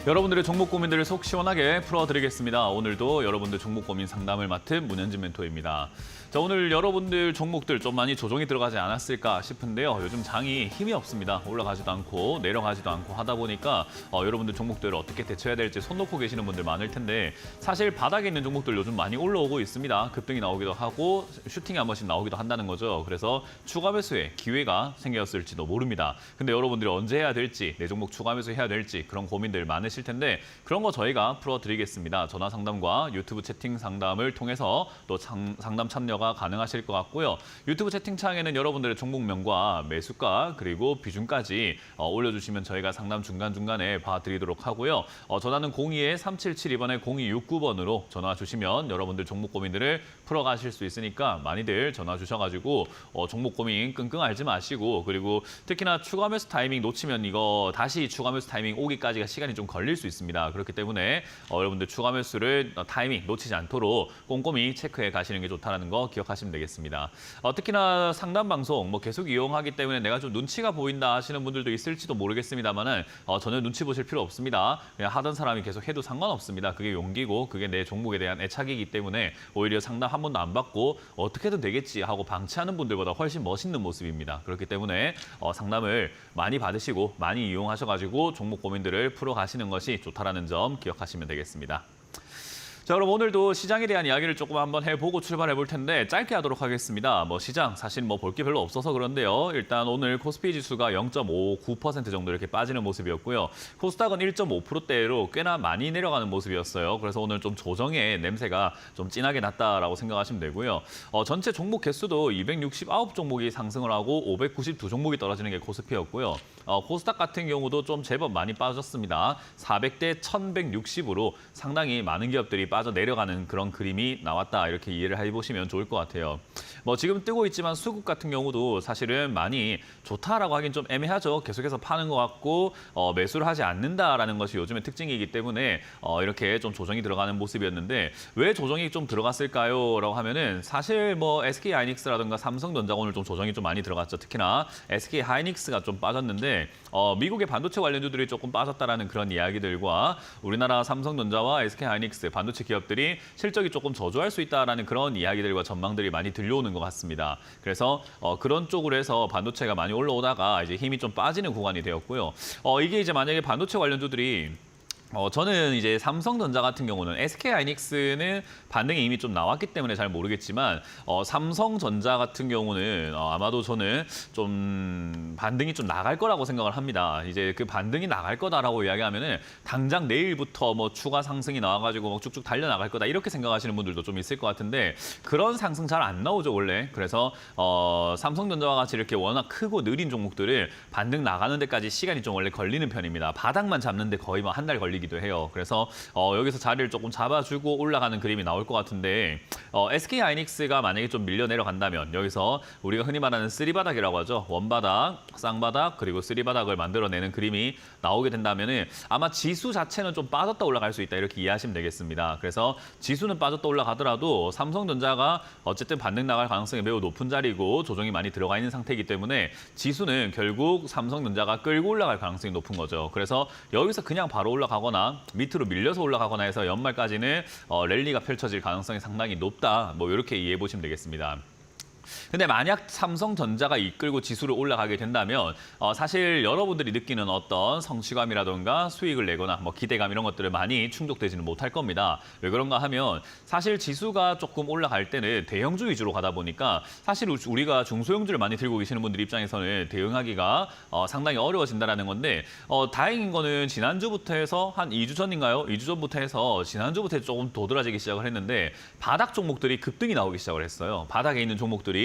여러분들의 종목 고민들을 속 시원하게 풀어드리겠습니다. 오늘도 여러분들 종목 고민 상담을 맡은 문현진 멘토입니다. 자, 오늘 여러분들 종목들 좀 많이 조정이 들어가지 않았을까 싶은데요. 요즘 장이 힘이 없습니다. 올라가지도 않고 내려가지도 않고 하다 보니까 여러분들 종목들을 어떻게 대처해야 될지 손 놓고 계시는 분들 많을 텐데 사실 바닥에 있는 종목들 요즘 많이 올라오고 있습니다. 급등이 나오기도 하고 슈팅이 한 번씩 나오기도 한다는 거죠. 그래서 추가 매수에 기회가 생겼을지도 모릅니다. 근데 여러분들이 언제 해야 될지, 내 종목 추가 매수해야 될지 그런 고민들 많으실 텐데 그런 거 저희가 풀어드리겠습니다. 전화 상담과 유튜브 채팅 상담을 통해서 또 상담 참여가 가능하실 것 같고요. 유튜브 채팅창에는 여러분들의 종목명과 매수가 그리고 비중까지 올려주시면 저희가 상담 중간중간에 봐드리도록 하고요. 전화는 02-3772번에 0269번으로 전화 주시면 여러분들 종목 고민들을 풀어가실 수 있으니까 많이들 전화 주셔가지고 종목 고민 끙끙 앓지 마시고 그리고 특히나 추가 매수 타이밍 놓치면 이거 다시 추가 매수 타이밍 오기까지가 시간이 좀 걸릴 수 있습니다. 그렇기 때문에 여러분들 추가 매수를 타이밍 놓치지 않도록 꼼꼼히 체크해 가시는 게 좋다는 거 기억하시면 되겠습니다. 특히나 상담 방송 계속 이용하기 때문에 내가 좀 눈치가 보인다 하시는 분들도 있을지도 모르겠습니다만은 전혀 눈치 보실 필요 없습니다. 그냥 하던 사람이 계속 해도 상관없습니다. 그게 용기고 그게 내 종목에 대한 애착이기 때문에 오히려 상담 한 번도 안 받고 어떻게든 되겠지 하고 방치하는 분들보다 훨씬 멋있는 모습입니다. 그렇기 때문에 상담을 많이 받으시고 많이 이용하셔가지고 종목 고민들을 풀어가시는 것이 좋다라는 점 기억하시면 되겠습니다. 자, 그럼 오늘도 시장에 대한 이야기를 조금 한번 해보고 출발해 볼 텐데 짧게 하도록 하겠습니다. 시장 사실 볼 게 별로 없어서 그런데요. 일단 오늘 코스피 지수가 0.59% 정도 이렇게 빠지는 모습이었고요. 코스닥은 1.5%대로 꽤나 많이 내려가는 모습이었어요. 그래서 오늘 좀 조정의 냄새가 좀 진하게 났다라고 생각하시면 되고요. 전체 종목 개수도 269 종목이 상승을 하고 592 종목이 떨어지는 게 코스피였고요. 코스닥 같은 경우도 좀 제법 많이 빠졌습니다. 400대 1160으로 상당히 많은 기업들이 빠져 내려가는 그런 그림이 나왔다. 이렇게 이해를 해보시면 좋을 것 같아요. 지금 뜨고 있지만 수급 같은 경우도 사실은 많이 좋다라고 하긴 좀 애매하죠. 계속해서 파는 것 같고 매수를 하지 않는다라는 것이 요즘의 특징이기 때문에 이렇게 좀 조정이 들어가는 모습이었는데 왜 조정이 좀 들어갔을까요? 라고 하면은 사실 SK하이닉스라든가 삼성전자가 오늘 좀 조정이 좀 많이 들어갔죠. 특히나 SK하이닉스가 좀 빠졌는데 미국의 반도체 관련주들이 조금 빠졌다라는 그런 이야기들과 우리나라 삼성전자와 SK하이닉스 반도체 기업들이 실적이 조금 저조할 수 있다라는 그런 이야기들과 전망들이 많이 들려오는 것 같습니다. 그래서 그런 쪽으로 해서 반도체가 많이 올라오다가 이제 힘이 좀 빠지는 구간이 되었고요. 이게 이제 만약에 반도체 관련주들이 저는 이제 삼성전자 같은 경우는 SK하이닉스는 반등이 이미 좀 나왔기 때문에 잘 모르겠지만 삼성전자 같은 경우는 아마도 저는 좀 반등이 좀 나갈 거라고 생각을 합니다. 이제 그 반등이 나갈 거다라고 이야기하면은 당장 내일부터 추가 상승이 나와가지고 쭉쭉 달려 나갈 거다 이렇게 생각하시는 분들도 좀 있을 것 같은데 그런 상승 잘 안 나오죠 원래. 그래서 삼성전자와 같이 이렇게 워낙 크고 느린 종목들을 반등 나가는 데까지 시간이 좀 원래 걸리는 편입니다. 바닥만 잡는데 거의 한 달 걸리기도 해요. 그래서 여기서 자리를 조금 잡아주고 올라가는 그림이 나올 것 같은데 SK하이닉스가 만약에 좀 밀려 내려간다면 여기서 우리가 흔히 말하는 쓰리바닥이라고 하죠. 원바닥, 쌍바닥, 그리고 쓰리바닥을 만들어내는 그림이 나오게 된다면 아마 지수 자체는 좀 빠졌다 올라갈 수 있다 이렇게 이해하시면 되겠습니다. 그래서 지수는 빠졌다 올라가더라도 삼성전자가 어쨌든 반등 나갈 가능성이 매우 높은 자리고 조정이 많이 들어가 있는 상태이기 때문에 지수는 결국 삼성전자가 끌고 올라갈 가능성이 높은 거죠. 그래서 여기서 그냥 바로 올라가거나 밑으로 밀려서 올라가거나 해서 연말까지는 랠리가 펼쳐질 가능성이 상당히 높다. 이렇게 이해해 보시면 되겠습니다. 근데 만약 삼성전자가 이끌고 지수를 올라가게 된다면 사실 여러분들이 느끼는 어떤 성취감이라든가 수익을 내거나 기대감 이런 것들을 많이 충족되지는 못할 겁니다. 왜 그런가 하면 사실 지수가 조금 올라갈 때는 대형주 위주로 가다 보니까 사실 우리가 중소형주를 많이 들고 계시는 분들 입장에서는 대응하기가 상당히 어려워진다는 건데 다행인 거는 지난주부터 해서 한 2주 전인가요? 2주 전부터 해서 지난주부터 조금 도드라지기 시작을 했는데 바닥 종목들이 급등이 나오기 시작을 했어요. 바닥에 있는 종목들이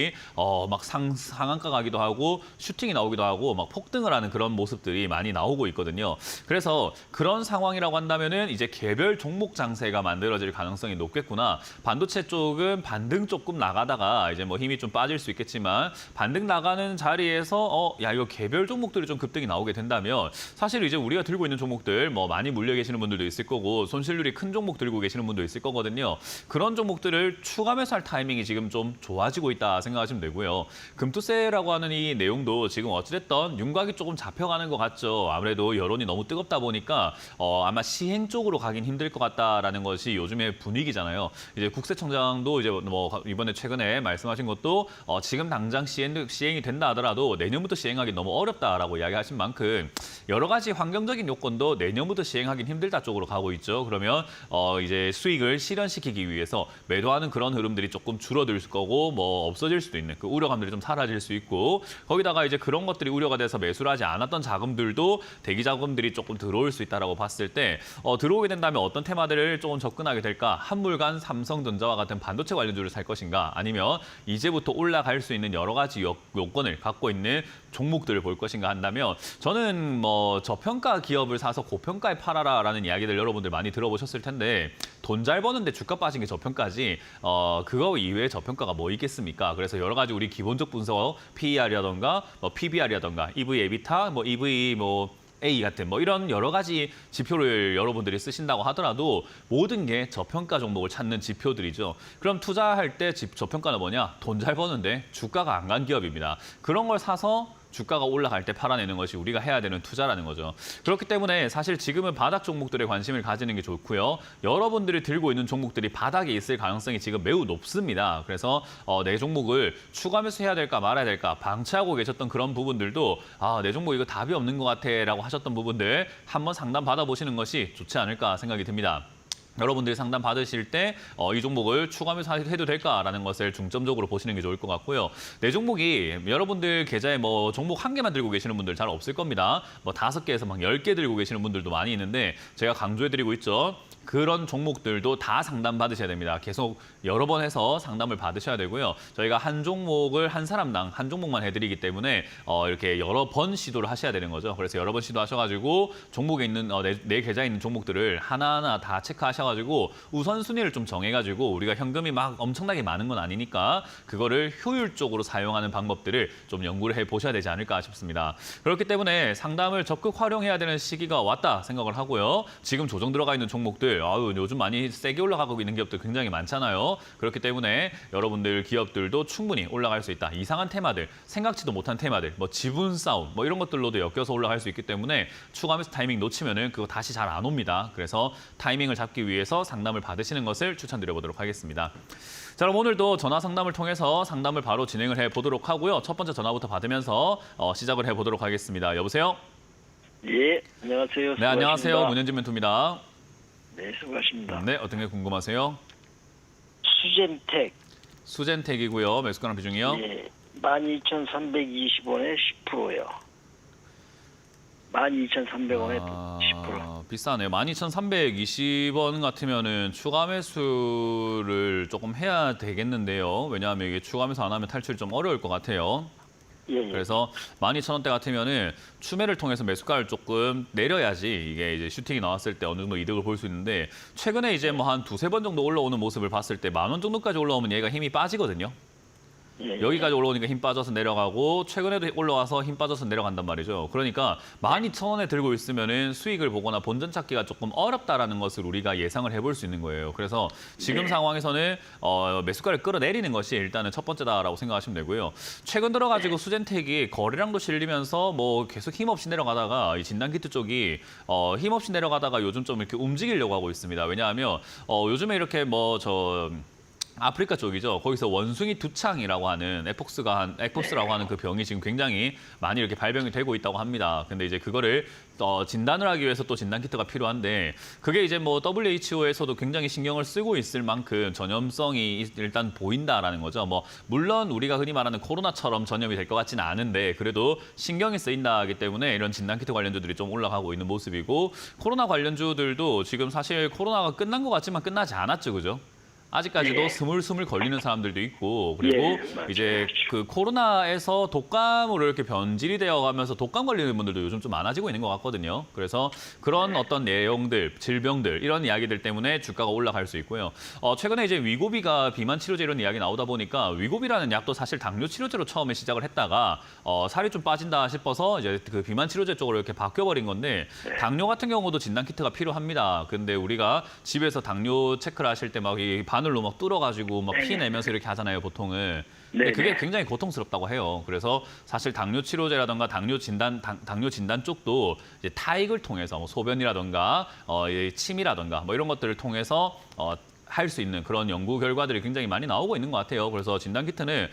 막 상한가 가기도 하고 슈팅이 나오기도 하고 막 폭등을 하는 그런 모습들이 많이 나오고 있거든요. 그래서 그런 상황이라고 한다면은 이제 개별 종목 장세가 만들어질 가능성이 높겠구나. 반도체 쪽은 반등 조금 나가다가 이제 힘이 좀 빠질 수 있겠지만 반등 나가는 자리에서 야 이거 개별 종목들이 좀 급등이 나오게 된다면 사실 이제 우리가 들고 있는 종목들 많이 물려 계시는 분들도 있을 거고 손실률이 큰 종목 들고 계시는 분도 있을 거거든요. 그런 종목들을 추가 매수할 타이밍이 지금 좀 좋아지고 있다. 않을까 생각하시면 되고요. 금투세라고 하는 이 내용도 지금 어찌됐든 윤곽이 조금 잡혀가는 것 같죠. 아무래도 여론이 너무 뜨겁다 보니까 아마 시행 쪽으로 가긴 힘들 것 같다라는 것이 요즘의 분위기잖아요. 이제 국세청장도 이제 뭐 이번에 최근에 말씀하신 것도 지금 당장 시행이 된다 하더라도 내년부터 시행하기 너무 어렵다라고 이야기하신 만큼 여러 가지 환경적인 요건도 내년부터 시행하긴 힘들다 쪽으로 가고 있죠. 그러면 이제 수익을 실현시키기 위해서 매도하는 그런 흐름들이 조금 줄어들 거고 뭐 없어질 수도 있는 그 우려감들이 좀 사라질 수 있고 거기다가 이제 그런 것들이 우려가 돼서 매수를 하지 않았던 자금들도 대기 자금들이 조금 들어올 수 있다라고 봤을 때 들어오게 된다면 어떤 테마들을 조금 접근하게 될까? 한물간, 삼성전자와 같은 반도체 관련주를 살 것인가? 아니면 이제부터 올라갈 수 있는 여러 가지 요건을 갖고 있는 종목들을 볼 것인가 한다면 저는 뭐 저평가 기업을 사서 고평가에 팔아라라는 이야기들 여러분들 많이 들어보셨을 텐데 돈 잘 버는데 주가 빠진 게 저평가지 그거 이외에 저평가가 뭐 있겠습니까? 그래서 여러 가지 우리 기본적 분석 PER이라던가 뭐 PBR이라던가 EV, 에비타, 뭐 EV 뭐 A 같은 뭐 이런 여러 가지 지표를 여러분들이 쓰신다고 하더라도 모든 게 저평가 종목을 찾는 지표들이죠. 그럼 투자할 때 저평가는 뭐냐? 돈 잘 버는데 주가가 안 간 기업입니다. 그런 걸 사서 주가가 올라갈 때 팔아내는 것이 우리가 해야 되는 투자라는 거죠. 그렇기 때문에 사실 지금은 바닥 종목들에 관심을 가지는 게 좋고요. 여러분들이 들고 있는 종목들이 바닥에 있을 가능성이 지금 매우 높습니다. 그래서 내 종목을 추가 매수해야 될까 말아야 될까 방치하고 계셨던 그런 부분들도 내 종목 이거 답이 없는 것 같아 라고 하셨던 부분들 한번 상담 받아보시는 것이 좋지 않을까 생각이 듭니다. 여러분들이 상담 받으실 때 이 종목을 추가 매수해도 될까라는 것을 중점적으로 보시는 게 좋을 것 같고요. 내 종목이 여러분들 계좌에 뭐 종목 한 개만 들고 계시는 분들 잘 없을 겁니다. 뭐 5개에서 막 10개 들고 계시는 분들도 많이 있는데 제가 강조해드리고 있죠. 그런 종목들도 다 상담 받으셔야 됩니다. 계속 여러 번 해서 상담을 받으셔야 되고요. 저희가 한 종목을 한 사람당 한 종목만 해드리기 때문에 이렇게 여러 번 시도를 하셔야 되는 거죠. 그래서 여러 번 시도하셔가지고 종목에 있는 내 계좌에 있는 종목들을 하나하나 다 체크하셔가지고 우선순위를 좀 정해가지고 우리가 현금이 막 엄청나게 많은 건 아니니까 그거를 효율적으로 사용하는 방법들을 좀 연구를 해보셔야 되지 않을까 싶습니다. 그렇기 때문에 상담을 적극 활용해야 되는 시기가 왔다 생각을 하고요. 지금 조정 들어가 있는 종목들 요즘 많이 세게 올라가고 있는 기업들 굉장히 많잖아요. 그렇기 때문에 여러분들 기업들도 충분히 올라갈 수 있다. 이상한 테마들, 생각지도 못한 테마들, 뭐 지분 싸움, 뭐 이런 것들로도 엮여서 올라갈 수 있기 때문에 추가 매수 타이밍 놓치면은 그거 다시 잘 안 옵니다. 그래서 타이밍을 잡기 위해서 상담을 받으시는 것을 추천드려보도록 하겠습니다. 자, 그럼 오늘도 전화 상담을 통해서 상담을 바로 진행을 해보도록 하고요. 첫 번째 전화부터 받으면서 시작을 해보도록 하겠습니다. 여보세요? 예, 안녕하세요. 네, 안녕하세요. 문현진 멘토입니다. 네, 수고하십니다. 네, 어떤 게 궁금하세요? 수젠텍이고요. 매수가랑 비중이요? 예, 12,320원에 10%요. 12,300원에 10%. 비싸네요. 12,320원 같으면은 추가 매수를 조금 해야 되겠는데요. 왜냐하면 이게 추가 매수 안 하면 탈출이 좀 어려울 것 같아요. 예. 그래서 12,000원대 같으면은 추매를 통해서 매수가를 조금 내려야지 이게 이제 슈팅이 나왔을 때 어느 정도 이득을 볼 수 있는데 최근에 이제 뭐 한 2-3번 정도 올라오는 모습을 봤을 때 10,000원 정도까지 올라오면 얘가 힘이 빠지거든요. 예. 여기까지 올라오니까 힘 빠져서 내려가고 최근에도 올라와서 힘 빠져서 내려간단 말이죠. 그러니까 12,000원에 들고 있으면은 수익을 보거나 본전 찾기가 조금 어렵다라는 것을 우리가 예상을 해볼 수 있는 거예요. 그래서 지금 상황에서는 매수가를 끌어내리는 것이 일단은 첫 번째다라고 생각하시면 되고요. 최근 들어가지고 수젠텍이 거래량도 실리면서 뭐 계속 힘없이 내려가다가 이 진단키트 쪽이 힘없이 내려가다가 요즘 좀 이렇게 움직이려고 하고 있습니다. 왜냐하면 요즘에 이렇게 아프리카 쪽이죠. 거기서 원숭이 두창이라고 하는 에폭스라고 하는 그 병이 지금 굉장히 많이 이렇게 발병이 되고 있다고 합니다. 근데 이제 그거를 진단을 하기 위해서 또 진단키트가 필요한데 그게 이제 뭐 WHO에서도 굉장히 신경을 쓰고 있을 만큼 전염성이 일단 보인다라는 거죠. 뭐 물론 우리가 흔히 말하는 코로나처럼 전염이 될 것 같지는 않은데 그래도 신경이 쓰인다기 때문에 이런 진단키트 관련주들이 좀 올라가고 있는 모습이고 코로나 관련주들도 지금 사실 코로나가 끝난 것 같지만 끝나지 않았죠, 그죠? 아직까지도 스물스물 걸리는 사람들도 있고 그리고 이제 그 코로나에서 독감으로 이렇게 변질이 되어가면서 독감 걸리는 분들도 요즘 좀 많아지고 있는 것 같거든요. 그래서 그런 어떤 내용들, 질병들 이런 이야기들 때문에 주가가 올라갈 수 있고요. 최근에 이제 위고비가 비만 치료제 이런 이야기 나오다 보니까 위고비라는 약도 사실 당뇨 치료제로 처음에 시작을 했다가 살이 좀 빠진다 싶어서 이제 그 비만 치료제 쪽으로 이렇게 바뀌어버린 건데 당뇨 같은 경우도 진단 키트가 필요합니다. 근데 우리가 집에서 당뇨 체크를 하실 때 막 이 바늘로 막 뚫어가지고 막 피 네. 내면서 이렇게 하잖아요, 보통은. 근데 그게 네네. 굉장히 고통스럽다고 해요. 그래서 사실 당뇨 치료제라든가 당뇨 진단 쪽도 이제 타익을 통해서 뭐 소변이라든가 이 침이라든가 뭐 이런 것들을 통해서 할 수 있는 그런 연구 결과들이 굉장히 많이 나오고 있는 것 같아요. 그래서 진단 키트는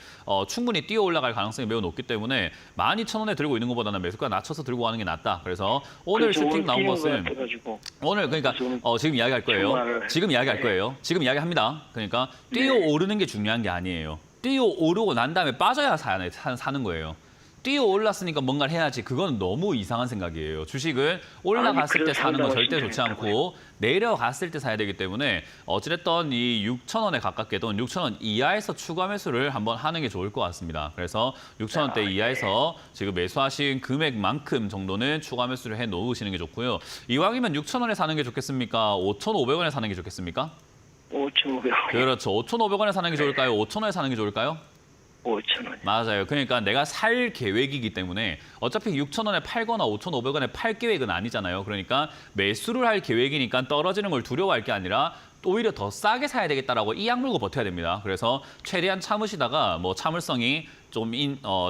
충분히 뛰어 올라갈 가능성이 매우 높기 때문에 12,000원에 들고 있는 것보다는 매수가 낮춰서 들고 가는 게 낫다. 그래서 오늘 그래서 슈팅 나온 뛰는 것은 것 같아가지고. 오늘 그러니까 그래서 지금 이야기할 거예요. 정말, 지금 이야기할 네. 거예요. 지금 이야기합니다. 그러니까 뛰어 네. 오르는 게 중요한 게 아니에요. 뛰어 오르고 난 다음에 빠져야 사는 거예요. 뛰어 올랐으니까 뭔가를 해야지. 그건 너무 이상한 생각이에요. 주식은 올라갔을 때 사는 건 절대 좋지 않고 내려갔을 때 사야 되기 때문에 어찌됐든 이 6,000원에 가깝게 또는 6,000원 이하에서 추가 매수를 한번 하는 게 좋을 것 같습니다. 그래서 6,000원대 이하에서 지금 매수하신 금액만큼 정도는 추가 매수를 해 놓으시는 게 좋고요. 이왕이면 6,000원에 사는 게 좋겠습니까? 5,500원에 사는 게 좋겠습니까? 5,500원. 그렇죠. 5,500원에 사는 게 좋을까요? 5,000원에 사는 게 좋을까요? 5,000원. 맞아요. 그러니까 내가 살 계획이기 때문에 어차피 6,000원에 팔거나 5,500원에 팔 계획은 아니잖아요. 그러니까 매수를 할 계획이니까 떨어지는 걸 두려워할 게 아니라 오히려 더 싸게 사야 되겠다라고 이 악물고 버텨야 됩니다. 그래서 최대한 참으시다가 뭐 참을성이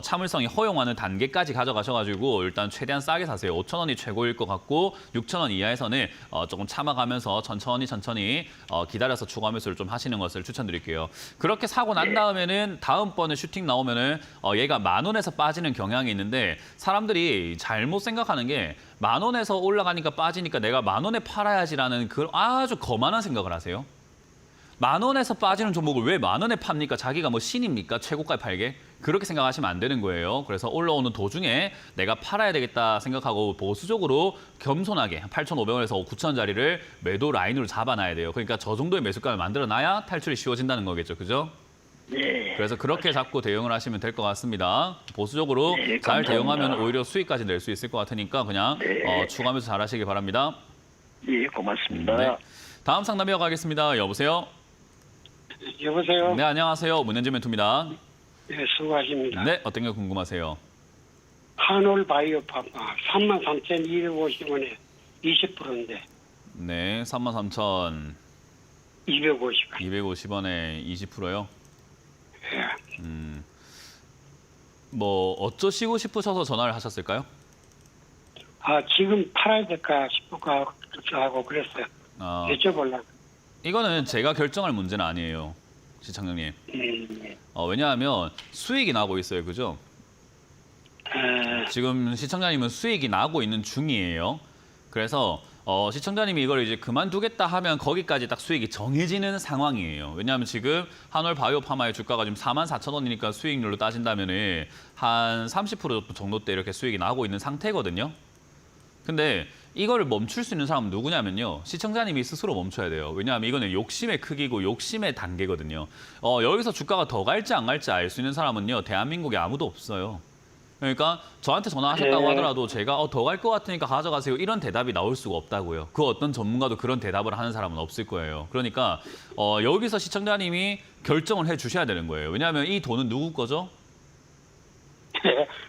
참을성이 허용하는 단계까지 가져가셔가지고 일단 최대한 싸게 사세요. 5,000원이 최고일 것 같고 6,000원 이하에서는 조금 참아가면서 천천히 기다려서 추가 매수를 좀 하시는 것을 추천드릴게요. 그렇게 사고 난 다음에는 다음번에 슈팅 나오면은 얘가 10,000원에서 빠지는 경향이 있는데 사람들이 잘못 생각하는 게 10,000원에서 올라가니까 빠지니까 내가 10,000원에 팔아야지라는 그 아주 거만한 생각을 하세요. 10,000원에서 빠지는 종목을 왜 10,000원에 팝니까? 자기가 뭐 신입니까? 최고가에 팔게? 그렇게 생각하시면 안 되는 거예요. 그래서 올라오는 도중에 내가 팔아야 되겠다 생각하고 보수적으로 겸손하게 8,500원에서 9,000원짜리를 매도 라인으로 잡아놔야 돼요. 그러니까 저 정도의 매수가를 만들어놔야 탈출이 쉬워진다는 거겠죠. 그죠? 네. 그래서 그렇게 잡고 대응을 하시면 될 것 같습니다. 보수적으로 네, 잘 감사합니다. 대응하면 오히려 수익까지 낼 수 있을 것 같으니까 그냥 네. 추가하면서 잘 하시기 바랍니다. 예, 고맙습니다. 네. 다음 상담 이어가겠습니다. 여보세요? 여보세요? 네, 안녕하세요. 문현진 멘토입니다. 네, 수고하십니다. 네, 어떤 게 궁금하세요? 한올 바이오파마 33,250원에 20%인데 네, 33,250원에 250원. 20%요? 예. 뭐 어쩌시고 싶으셔서 전화를 하셨을까요? 아, 지금 팔아야 될까 싶어가 하고 그랬어요. 아, 여쭤보려고. 이거는 제가 결정할 문제는 아니에요, 시청자님. 왜냐하면 수익이 나고 있어요, 그죠? 지금 시청자님은 수익이 나고 있는 중이에요. 그래서 시청자님이 이걸 이제 그만두겠다 하면 거기까지 딱 수익이 정해지는 상황이에요. 왜냐하면 지금 한올 바이오파마의 주가가 지금 44,000원이니까 수익률로 따진다면은 한 30% 정도대 이렇게 수익이 나고 있는 상태거든요. 근데 이거를 멈출 수 있는 사람은 누구냐면요. 시청자님이 스스로 멈춰야 돼요. 왜냐하면 이거는 욕심의 크기고 욕심의 단계거든요. 여기서 주가가 더 갈지 안 갈지 알 수 있는 사람은요. 대한민국에 아무도 없어요. 그러니까 저한테 전화하셨다고 네. 하더라도 제가 더 갈 것 같으니까 가져가세요. 이런 대답이 나올 수가 없다고요. 그 어떤 전문가도 그런 대답을 하는 사람은 없을 거예요. 그러니까 여기서 시청자님이 결정을 해 주셔야 되는 거예요. 왜냐하면 이 돈은 누구 거죠?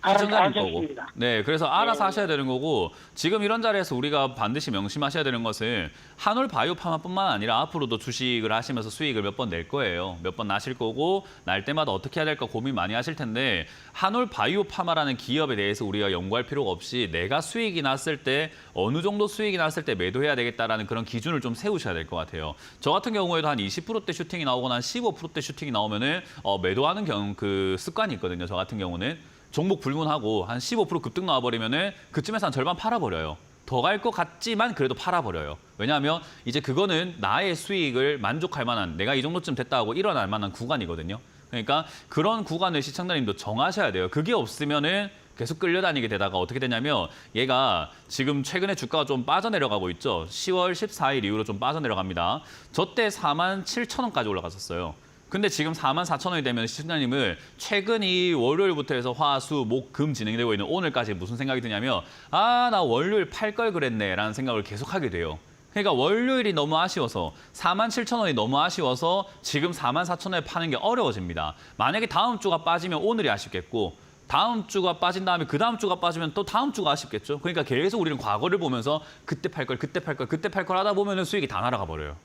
시청자님 거고. 알겠습니다. 네, 그래서 알아서 하셔야 되는 거고 지금 이런 자리에서 우리가 반드시 명심하셔야 되는 것은 한올 바이오파마뿐만 아니라 앞으로도 주식을 하시면서 수익을 몇 번 낼 거예요. 몇 번 나실 거고 날 때마다 어떻게 해야 될까 고민 많이 하실 텐데 한올 바이오파마라는 기업에 대해서 우리가 연구할 필요가 없이 내가 수익이 났을 때 어느 정도 수익이 났을 때 매도해야 되겠다라는 그런 기준을 좀 세우셔야 될 것 같아요. 저 같은 경우에도 한 20%대 슈팅이 나오거나 한 15%대 슈팅이 나오면은 매도하는 그 습관이 있거든요. 저 같은 경우는. 종목 불문하고 한 15% 급등 나와버리면은 그쯤에서 한 절반 팔아버려요. 더 갈 것 같지만 그래도 팔아버려요. 왜냐하면 이제 그거는 나의 수익을 만족할 만한 내가 이 정도쯤 됐다 하고 일어날 만한 구간이거든요. 그러니까 그런 구간을 시청자님도 정하셔야 돼요. 그게 없으면은 계속 끌려다니게 되다가 어떻게 되냐면 얘가 지금 최근에 주가가 좀 빠져내려가고 있죠. 10월 14일 이후로 좀 빠져내려갑니다. 저때 47,000원까지 올라갔었어요. 근데 지금 44,000원이 되면 시청자님은 최근 이 월요일부터 해서 화, 수, 목, 금 진행되고 있는 오늘까지 무슨 생각이 드냐면 나 월요일 팔 걸 그랬네 라는 생각을 계속하게 돼요. 그러니까 월요일이 너무 아쉬워서 47,000원이 너무 아쉬워서 지금 44,000원에 파는 게 어려워집니다. 만약에 다음 주가 빠지면 오늘이 아쉽겠고 다음 주가 빠진 다음에 그 다음 주가 빠지면 또 다음 주가 아쉽겠죠. 그러니까 계속 우리는 과거를 보면서 그때 팔 걸, 그때 팔 걸, 그때 팔 걸 하다 보면 수익이 다 날아가 버려요.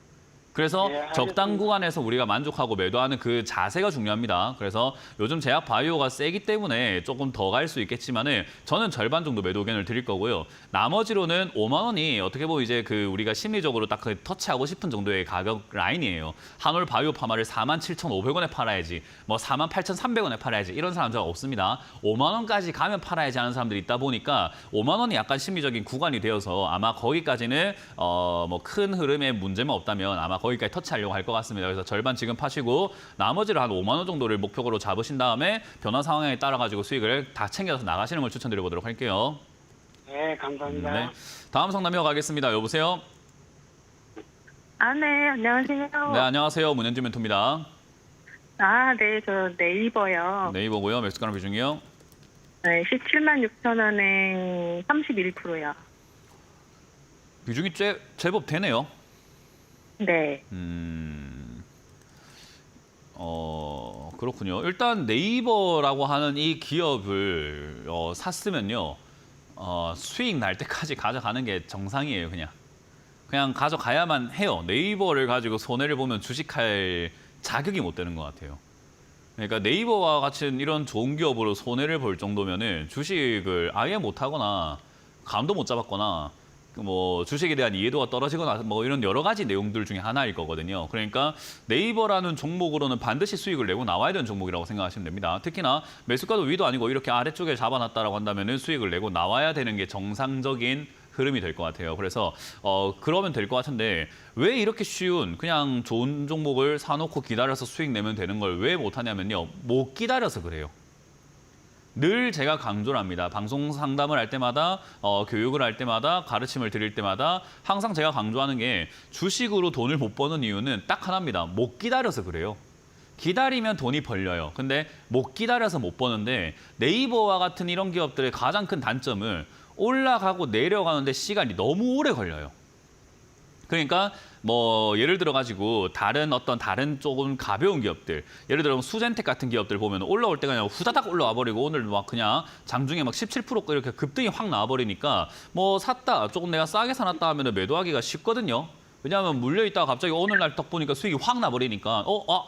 그래서 네, 알겠습니다. 적당 구간에서 우리가 만족하고 매도하는 그 자세가 중요합니다. 그래서 요즘 제약 바이오가 세기 때문에 조금 더 갈 수 있겠지만은 저는 절반 정도 매도 의견을 드릴 거고요. 나머지로는 5만 원이 어떻게 보면 이제 그 우리가 심리적으로 딱 그 터치하고 싶은 정도의 가격 라인이에요. 한올 바이오 파마를 47,500원에 팔아야지, 뭐 48,300원에 팔아야지 이런 사람 잘 없습니다. 5만 원까지 가면 팔아야지 하는 사람들이 있다 보니까 5만 원이 약간 심리적인 구간이 되어서 아마 거기까지는 뭐 큰 흐름에 문제만 없다면 아마 거기까지 터치하려고 할 것 같습니다. 그래서 절반 지금 파시고 나머지를 한 5만 원 정도를 목표로 잡으신 다음에 변화 상황에 따라 가지고 수익을 다 챙겨서 나가시는 걸 추천드려 보도록 할게요. 네, 감사합니다. 네. 다음 상담 이어가겠습니다. 여보세요? 네, 안녕하세요. 네, 안녕하세요. 문현주 멘토입니다. 네, 저 네이버요. 네이버고요. 매수가는 비중이요? 네, 17만 6천 원에 31%요. 비중이 제법 되네요. 네. 그렇군요. 일단 네이버라고 하는 이 기업을 샀으면요. 수익 날 때까지 가져가는 게 정상이에요, 그냥 가져가야만 해요. 네이버를 가지고 손해를 보면 주식할 자격이 못 되는 것 같아요. 그러니까 네이버와 같은 이런 좋은 기업으로 손해를 볼 정도면은 주식을 아예 못 하거나 감도 못 잡았거나 뭐 주식에 대한 이해도가 떨어지거나 뭐 이런 여러 가지 내용들 중에 하나일 거거든요. 그러니까 네이버라는 종목으로는 반드시 수익을 내고 나와야 되는 종목이라고 생각하시면 됩니다. 특히나 매수가도 위도 아니고 이렇게 아래쪽에 잡아놨다라고 한다면은 수익을 내고 나와야 되는 게 정상적인 흐름이 될 것 같아요. 그래서 그러면 될 것 같은데 왜 이렇게 쉬운 그냥 좋은 종목을 사놓고 기다려서 수익 내면 되는 걸 왜 못하냐면요. 못 기다려서 그래요. 늘 제가 강조를 합니다. 방송 상담을 할 때마다 교육을 할 때마다 가르침을 드릴 때마다 항상 제가 강조하는 게 주식으로 돈을 못 버는 이유는 딱 하나입니다. 못 기다려서 그래요. 기다리면 돈이 벌려요. 근데 못 기다려서 못 버는데 네이버와 같은 이런 기업들의 가장 큰 단점을 올라가고 내려가는데 시간이 너무 오래 걸려요. 그러니까 뭐 예를 들어 가지고 다른 조금 가벼운 기업들, 예를 들어 수젠텍 같은 기업들 보면 올라올 때 그냥 후다닥 올라와 버리고 오늘 막 그냥 장중에 막 17% 이렇게 급등이 확 나와 버리니까 뭐 샀다 조금 내가 싸게 사놨다 하면 매도하기가 쉽거든요. 왜냐하면 물려 있다가 갑자기 오늘날 딱 보니까 수익이 확 나버리니까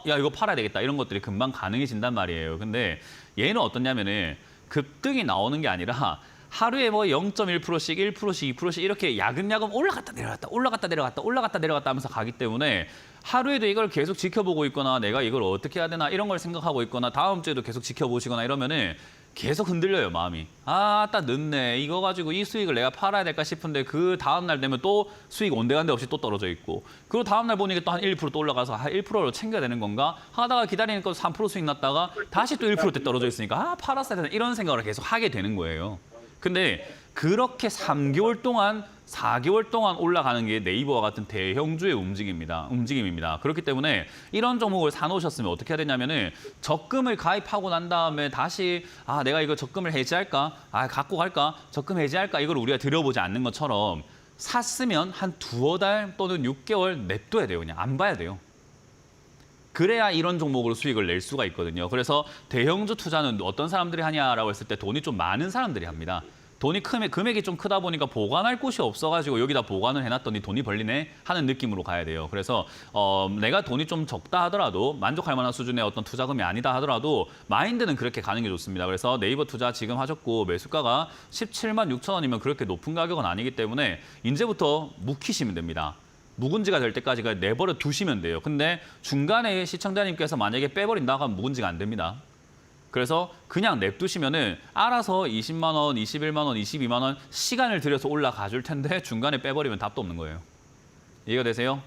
야 이거 팔아야 되겠다 이런 것들이 금방 가능해진단 말이에요. 근데 얘는 어떠냐면은 급등이 나오는 게 아니라 하루에 뭐 0.1%씩, 1%씩, 2%씩 이렇게 야금야금 올라갔다 내려갔다, 올라갔다 내려갔다, 올라갔다 내려갔다 하면서 가기 때문에 하루에도 이걸 계속 지켜보고 있거나 내가 이걸 어떻게 해야 되나 이런 걸 생각하고 있거나 다음 주에도 계속 지켜보시거나 이러면은 계속 흔들려요, 마음이. 딱 늦네. 이거 가지고 이 수익을 내가 팔아야 될까 싶은데 그 다음 날 되면 또 수익 온데간데 없이 또 떨어져 있고 그리고 다음 날 보니까 또 한 1% 올라가서 1%로 챙겨야 되는 건가? 하다가 기다리니까 3% 수익 났다가 다시 또 1%대 떨어져 있으니까 팔았어야 되나 이런 생각을 계속 하게 되는 거예요. 근데 그렇게 3개월 동안 4개월 동안 올라가는 게 네이버와 같은 대형주의 움직임입니다. 그렇기 때문에 이런 종목을 사놓으셨으면 어떻게 해야 되냐면은 적금을 가입하고 난 다음에 다시 내가 이거 적금을 해지할까? 갖고 갈까? 적금 해지할까? 이걸 우리가 들여보지 않는 것처럼 샀으면 한 2달 또는 6개월 냅둬야 돼요. 그냥 안 봐야 돼요. 그래야 이런 종목으로 수익을 낼 수가 있거든요. 그래서 대형주 투자는 어떤 사람들이 하냐라고 했을 때 돈이 좀 많은 사람들이 합니다. 금액이 좀 크다 보니까 보관할 곳이 없어가지고 여기다 보관을 해놨더니 돈이 벌리네 하는 느낌으로 가야 돼요. 그래서 내가 돈이 좀 적다 하더라도 만족할 만한 수준의 어떤 투자금이 아니다 하더라도 마인드는 그렇게 가는 게 좋습니다. 그래서 네이버 투자 지금 하셨고 매수가가 17만 6천 원이면 그렇게 높은 가격은 아니기 때문에 이제부터 묵히시면 됩니다. 묵은지가 될 때까지 내버려 두시면 돼요. 근데 중간에 시청자님께서 만약에 빼버린다 하면 묵은지가 안 됩니다. 그래서 그냥 냅두시면은 알아서 20만 원, 21만 원, 22만 원 시간을 들여서 올라가 줄 텐데 중간에 빼버리면 답도 없는 거예요. 이해가 되세요?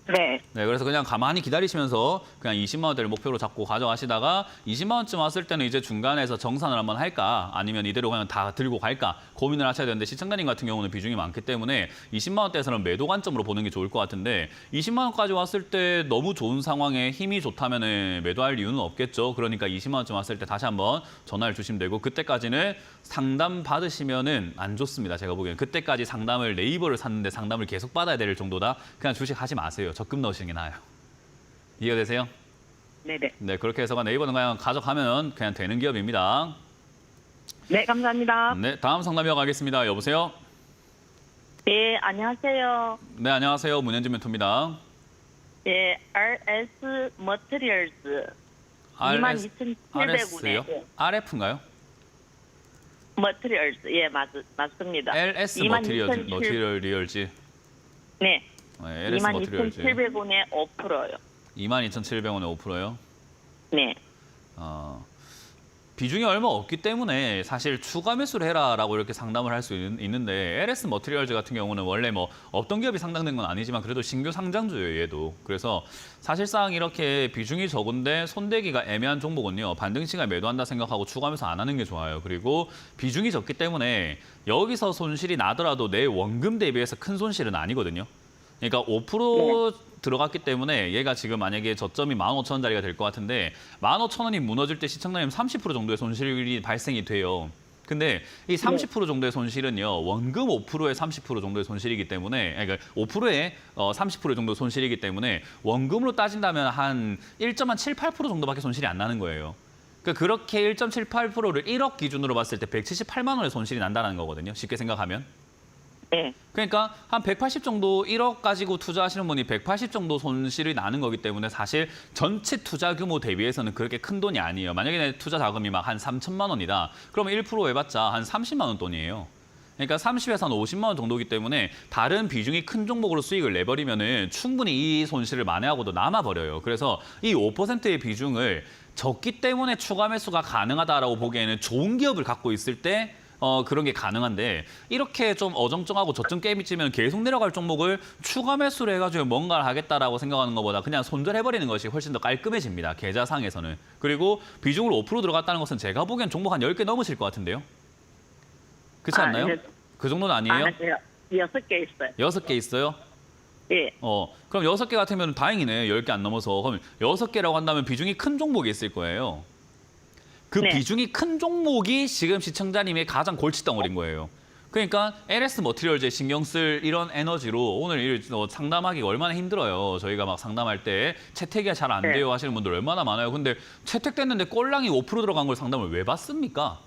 네. 네, 그래서 그냥 가만히 기다리시면서 그냥 20만 원대를 목표로 잡고 가져가시다가 20만 원쯤 왔을 때는 이제 중간에서 정산을 한번 할까 아니면 이대로 그냥 다 들고 갈까 고민을 하셔야 되는데 시청자님 같은 경우는 비중이 많기 때문에 20만 원대에서는 매도 관점으로 보는 게 좋을 것 같은데 20만 원까지 왔을 때 너무 좋은 상황에 힘이 좋다면 매도할 이유는 없겠죠. 그러니까 20만 원쯤 왔을 때 다시 한번 전화를 주시면 되고 그때까지는 상담 받으시면은 안 좋습니다. 제가 보기에는 그때까지 상담을 네이버를 샀는데 상담을 계속 받아야 될 정도다. 그냥 주식 하지 마세요. 적금 넣으시는 게 나아요. 이해가 되세요? 네네. 네, 그렇게 해서 네이버는 그냥 가져가면 그냥 되는 기업입니다. 네, 감사합니다. 네, 다음 상담 이어가겠습니다. 여보세요? 네, 안녕하세요. 네, 안녕하세요. 문현주 멘토입니다. 예, RS 머티리얼즈 RS, 22,700원에 RS요? RF인가요? 머티리얼즈 예, 맞습니다. LS 22,700 머티리얼즈. 네. 네, LS 머티리얼즈. 22,700원에 5%요. 22,700원에 5%요? 네. 비중이 얼마 없기 때문에 사실 추가 매수를 해라라고 이렇게 상담을 할 수 있는데 LS 머티리얼즈 같은 경우는 원래 뭐 없던 기업이 상장된 건 아니지만 그래도 신규 상장주예요, 얘도. 그래서 사실상 이렇게 비중이 적은데 손대기가 애매한 종목은요. 반등시간 매도한다 생각하고 추가 매수 안 하는 게 좋아요. 그리고 비중이 적기 때문에 여기서 손실이 나더라도 내 원금 대비해서 큰 손실은 아니거든요. 그러니까 5% 들어갔기 때문에 얘가 지금 만약에 저점이 15,000원짜리가 될 것 같은데 15,000원이 무너질 때 시청자님 30% 정도의 손실이 발생이 돼요. 근데 이 30% 정도의 손실은요. 원금 5%의 30% 정도의 손실이기 때문에 그러니까 5%의 30% 정도 손실이기 때문에 원금으로 따진다면 한 1.78% 정도밖에 손실이 안 나는 거예요. 그러니까 그렇게 1.78%를 1억 기준으로 봤을 때 178만 원의 손실이 난다는 거거든요. 쉽게 생각하면. 네. 그러니까 한 180 정도 1억 가지고 투자하시는 분이 180 정도 손실이 나는 거기 때문에 사실 전체 투자 규모 대비해서는 그렇게 큰 돈이 아니에요. 만약에 내 투자 자금이 막 한 3천만 원이다. 그러면 1% 해봤자 한 30만 원 돈이에요. 그러니까 30에서 한 50만 원 정도이기 때문에 다른 비중이 큰 종목으로 수익을 내버리면은 충분히 이 손실을 만회하고도 남아버려요. 그래서 이 5%의 비중을 적기 때문에 추가 매수가 가능하다라고 보기에는 좋은 기업을 갖고 있을 때 그런 게 가능한데 이렇게 좀 어정쩡하고 저점 게임이 찌면 계속 내려갈 종목을 추가 매수를 해가지고 뭔가를 하겠다라고 생각하는 것보다 그냥 손절해버리는 것이 훨씬 더 깔끔해집니다. 계좌상에서는. 그리고 비중으로 5% 들어갔다는 것은 제가 보기엔 종목 한 10개 넘으실 것 같은데요. 그렇지 않나요? 네. 그 정도는 아니에요? 아니요. 6개 있어요. 6개 있어요? 예. 그럼 6개 같으면 다행이네. 10개 안 넘어서. 그럼 6개라고 한다면 비중이 큰 종목이 있을 거예요. 그 네. 비중이 큰 종목이 지금 시청자님의 가장 골칫덩어리인 거예요. 그러니까 LS 머티리얼즈에 신경 쓸 이런 에너지로 오늘 상담하기가 얼마나 힘들어요. 저희가 막 상담할 때 채택이 잘 안 네. 돼요 하시는 분들 얼마나 많아요. 근데 채택됐는데 꼴랑이 5% 들어간 걸 상담을 왜 받습니까?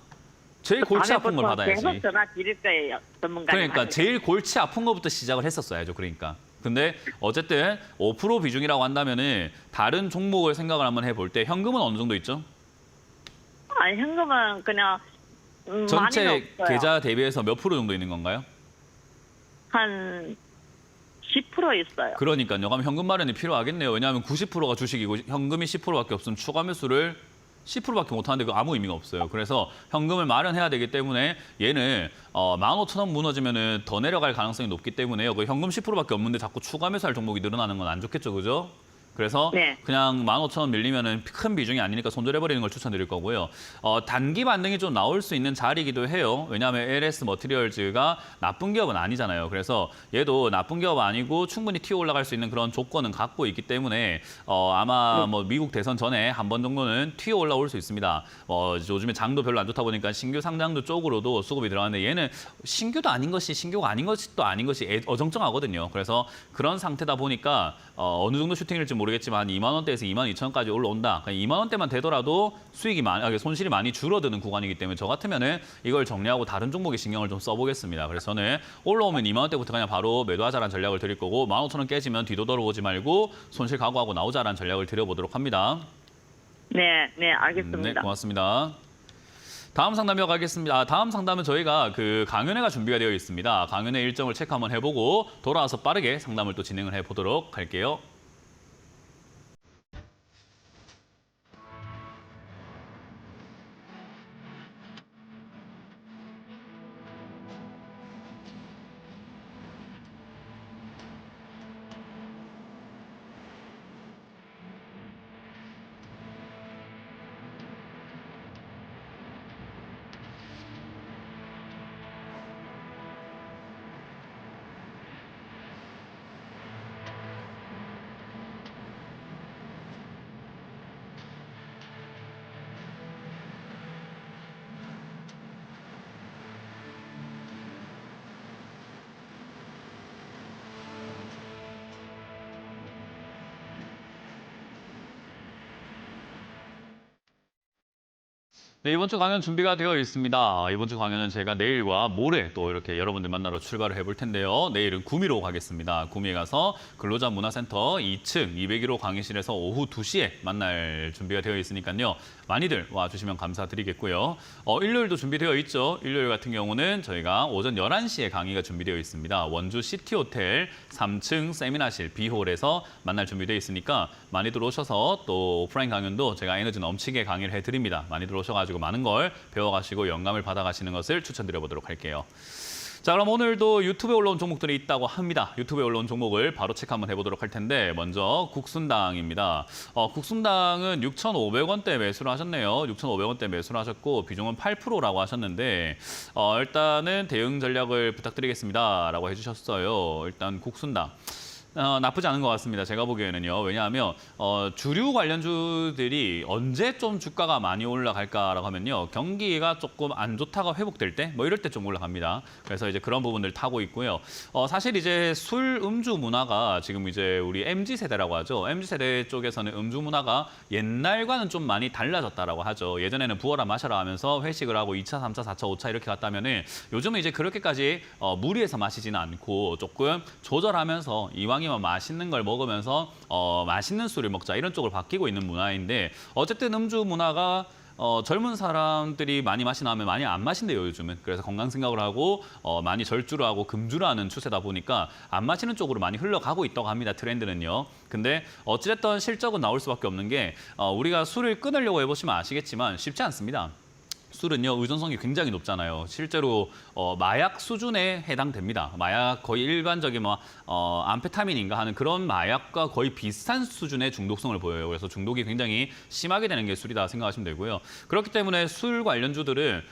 제일 골치 아픈 걸 받아야지. 계속 전화 드릴 거예요. 전문가님. 그러니까 제일 골치 아픈 것부터 시작을 했었어야죠. 그러니까. 근데 어쨌든 5% 비중이라고 한다면은 다른 종목을 생각을 한번 해볼 때 현금은 어느 정도 있죠? 아니, 현금은 그냥 전체 많이는 없어요. 계좌 대비해서 몇 프로 정도 있는 건가요? 한 10% 있어요. 그러니까요. 그럼 현금 마련이 필요하겠네요. 왜냐하면 90%가 주식이고 현금이 10%밖에 없으면 추가 매수를 10%밖에 못하는데 그 아무 의미가 없어요. 그래서 현금을 마련해야 되기 때문에 얘는 15,000원 무너지면은 더 내려갈 가능성이 높기 때문에요. 그 현금 10%밖에 없는데 자꾸 추가 매수할 종목이 늘어나는 건 안 좋겠죠, 그죠? 그래서 네. 그냥 15,000원 밀리면은 큰 비중이 아니니까 손절해버리는 걸 추천드릴 거고요. 단기 반등이 좀 나올 수 있는 자리이기도 해요. 왜냐하면 LS 머티리얼즈가 나쁜 기업은 아니잖아요. 그래서 얘도 나쁜 기업 아니고 충분히 튀어 올라갈 수 있는 그런 조건은 갖고 있기 때문에 아마 뭐 미국 대선 전에 한 번 정도는 튀어 올라올 수 있습니다. 요즘에 장도 별로 안 좋다 보니까 신규 상장도 쪽으로도 수급이 들어가는데 얘는 신규도 아닌 것이 신규가 아닌 것이 또 아닌 것이 어정쩡하거든요. 그래서 그런 상태다 보니까 어느 정도 슈팅일지 모르겠지만 2만 원대에서 2만 2천 원까지 올라온다. 2만 원대만 되더라도 손실이 많이 줄어드는 구간이기 때문에 저 같으면은 이걸 정리하고 다른 종목에 신경을 좀 써보겠습니다. 그래서 저는 올라오면 2만 원대부터 그냥 바로 매도하자라는 전략을 드릴 거고 15,000원 깨지면 뒤도 돌아보지 말고 손실 각오하고 나오자라는 전략을 드려보도록 합니다. 네, 네, 알겠습니다. 네, 고맙습니다. 다음 상담 이어가겠습니다. 다음 상담은 저희가 그 강연회가 준비가 되어 있습니다. 강연회 일정을 체크 한번 해보고 돌아와서 빠르게 상담을 또 진행을 해보도록 할게요. 네, 이번 주 강연 준비가 되어 있습니다. 이번 주 강연은 제가 내일과 모레 또 이렇게 여러분들 만나러 출발을 해볼 텐데요. 내일은 구미로 가겠습니다. 구미에 가서 근로자 문화센터 2층 201호 강의실에서 오후 2시에 만날 준비가 되어 있으니까요. 많이들 와주시면 감사드리겠고요. 일요일도 준비되어 있죠. 일요일 같은 경우는 저희가 오전 11시에 강의가 준비되어 있습니다. 원주 시티호텔 3층 세미나실 B홀에서 만날 준비되어 있으니까 많이들 오셔서 또 오프라인 강연도 제가 에너지 넘치게 강의를 해드립니다. 많이들 오셔가지고 많은 걸 배워가시고 영감을 받아가시는 것을 추천드려보도록 할게요. 자, 그럼 오늘도 유튜브에 올라온 종목들이 있다고 합니다. 유튜브에 올라온 종목을 바로 체크 한번 해보도록 할 텐데 먼저 국순당입니다. 국순당은 6,500원대 매수를 하셨네요. 6,500원대 매수를 하셨고 비중은 8%라고 하셨는데 일단은 대응 전략을 부탁드리겠습니다라고 해주셨어요. 일단 국순당. 나쁘지 않은 것 같습니다. 제가 보기에는요. 왜냐하면 주류 관련주들이 언제 좀 주가가 많이 올라갈까라고 하면요. 경기가 조금 안 좋다가 회복될 때 뭐 이럴 때 좀 올라갑니다. 그래서 이제 그런 부분들 타고 있고요. 사실 이제 술 음주 문화가 지금 이제 우리 MZ세대라고 하죠. MZ세대 쪽에서는 음주 문화가 옛날과는 좀 많이 달라졌다라고 하죠. 예전에는 부어라 마셔라 하면서 회식을 하고 2차, 3차, 4차, 5차 이렇게 갔다면은 요즘은 이제 그렇게까지 무리해서 마시지는 않고 조금 조절하면서 이왕이면 맛있는 걸 먹으면서 맛있는 술을 먹자 이런 쪽으로 바뀌고 있는 문화인데 어쨌든 음주 문화가 젊은 사람들이 많이 마시나 하면 많이 안 마신대요, 요즘은. 그래서 건강 생각을 하고 많이 절주를 하고 금주를 하는 추세다 보니까 안 마시는 쪽으로 많이 흘러가고 있다고 합니다, 트렌드는요. 근데 어찌됐든 실적은 나올 수밖에 없는 게 우리가 술을 끊으려고 해보시면 아시겠지만 쉽지 않습니다. 술은요, 의존성이 굉장히 높잖아요. 실제로 마약 수준에 해당됩니다. 마약 거의 일반적인 암페타민인가 하는 그런 마약과 거의 비슷한 수준의 중독성을 보여요. 그래서 중독이 굉장히 심하게 되는 게 술이다 생각하시면 되고요. 그렇기 때문에 술 관련주들은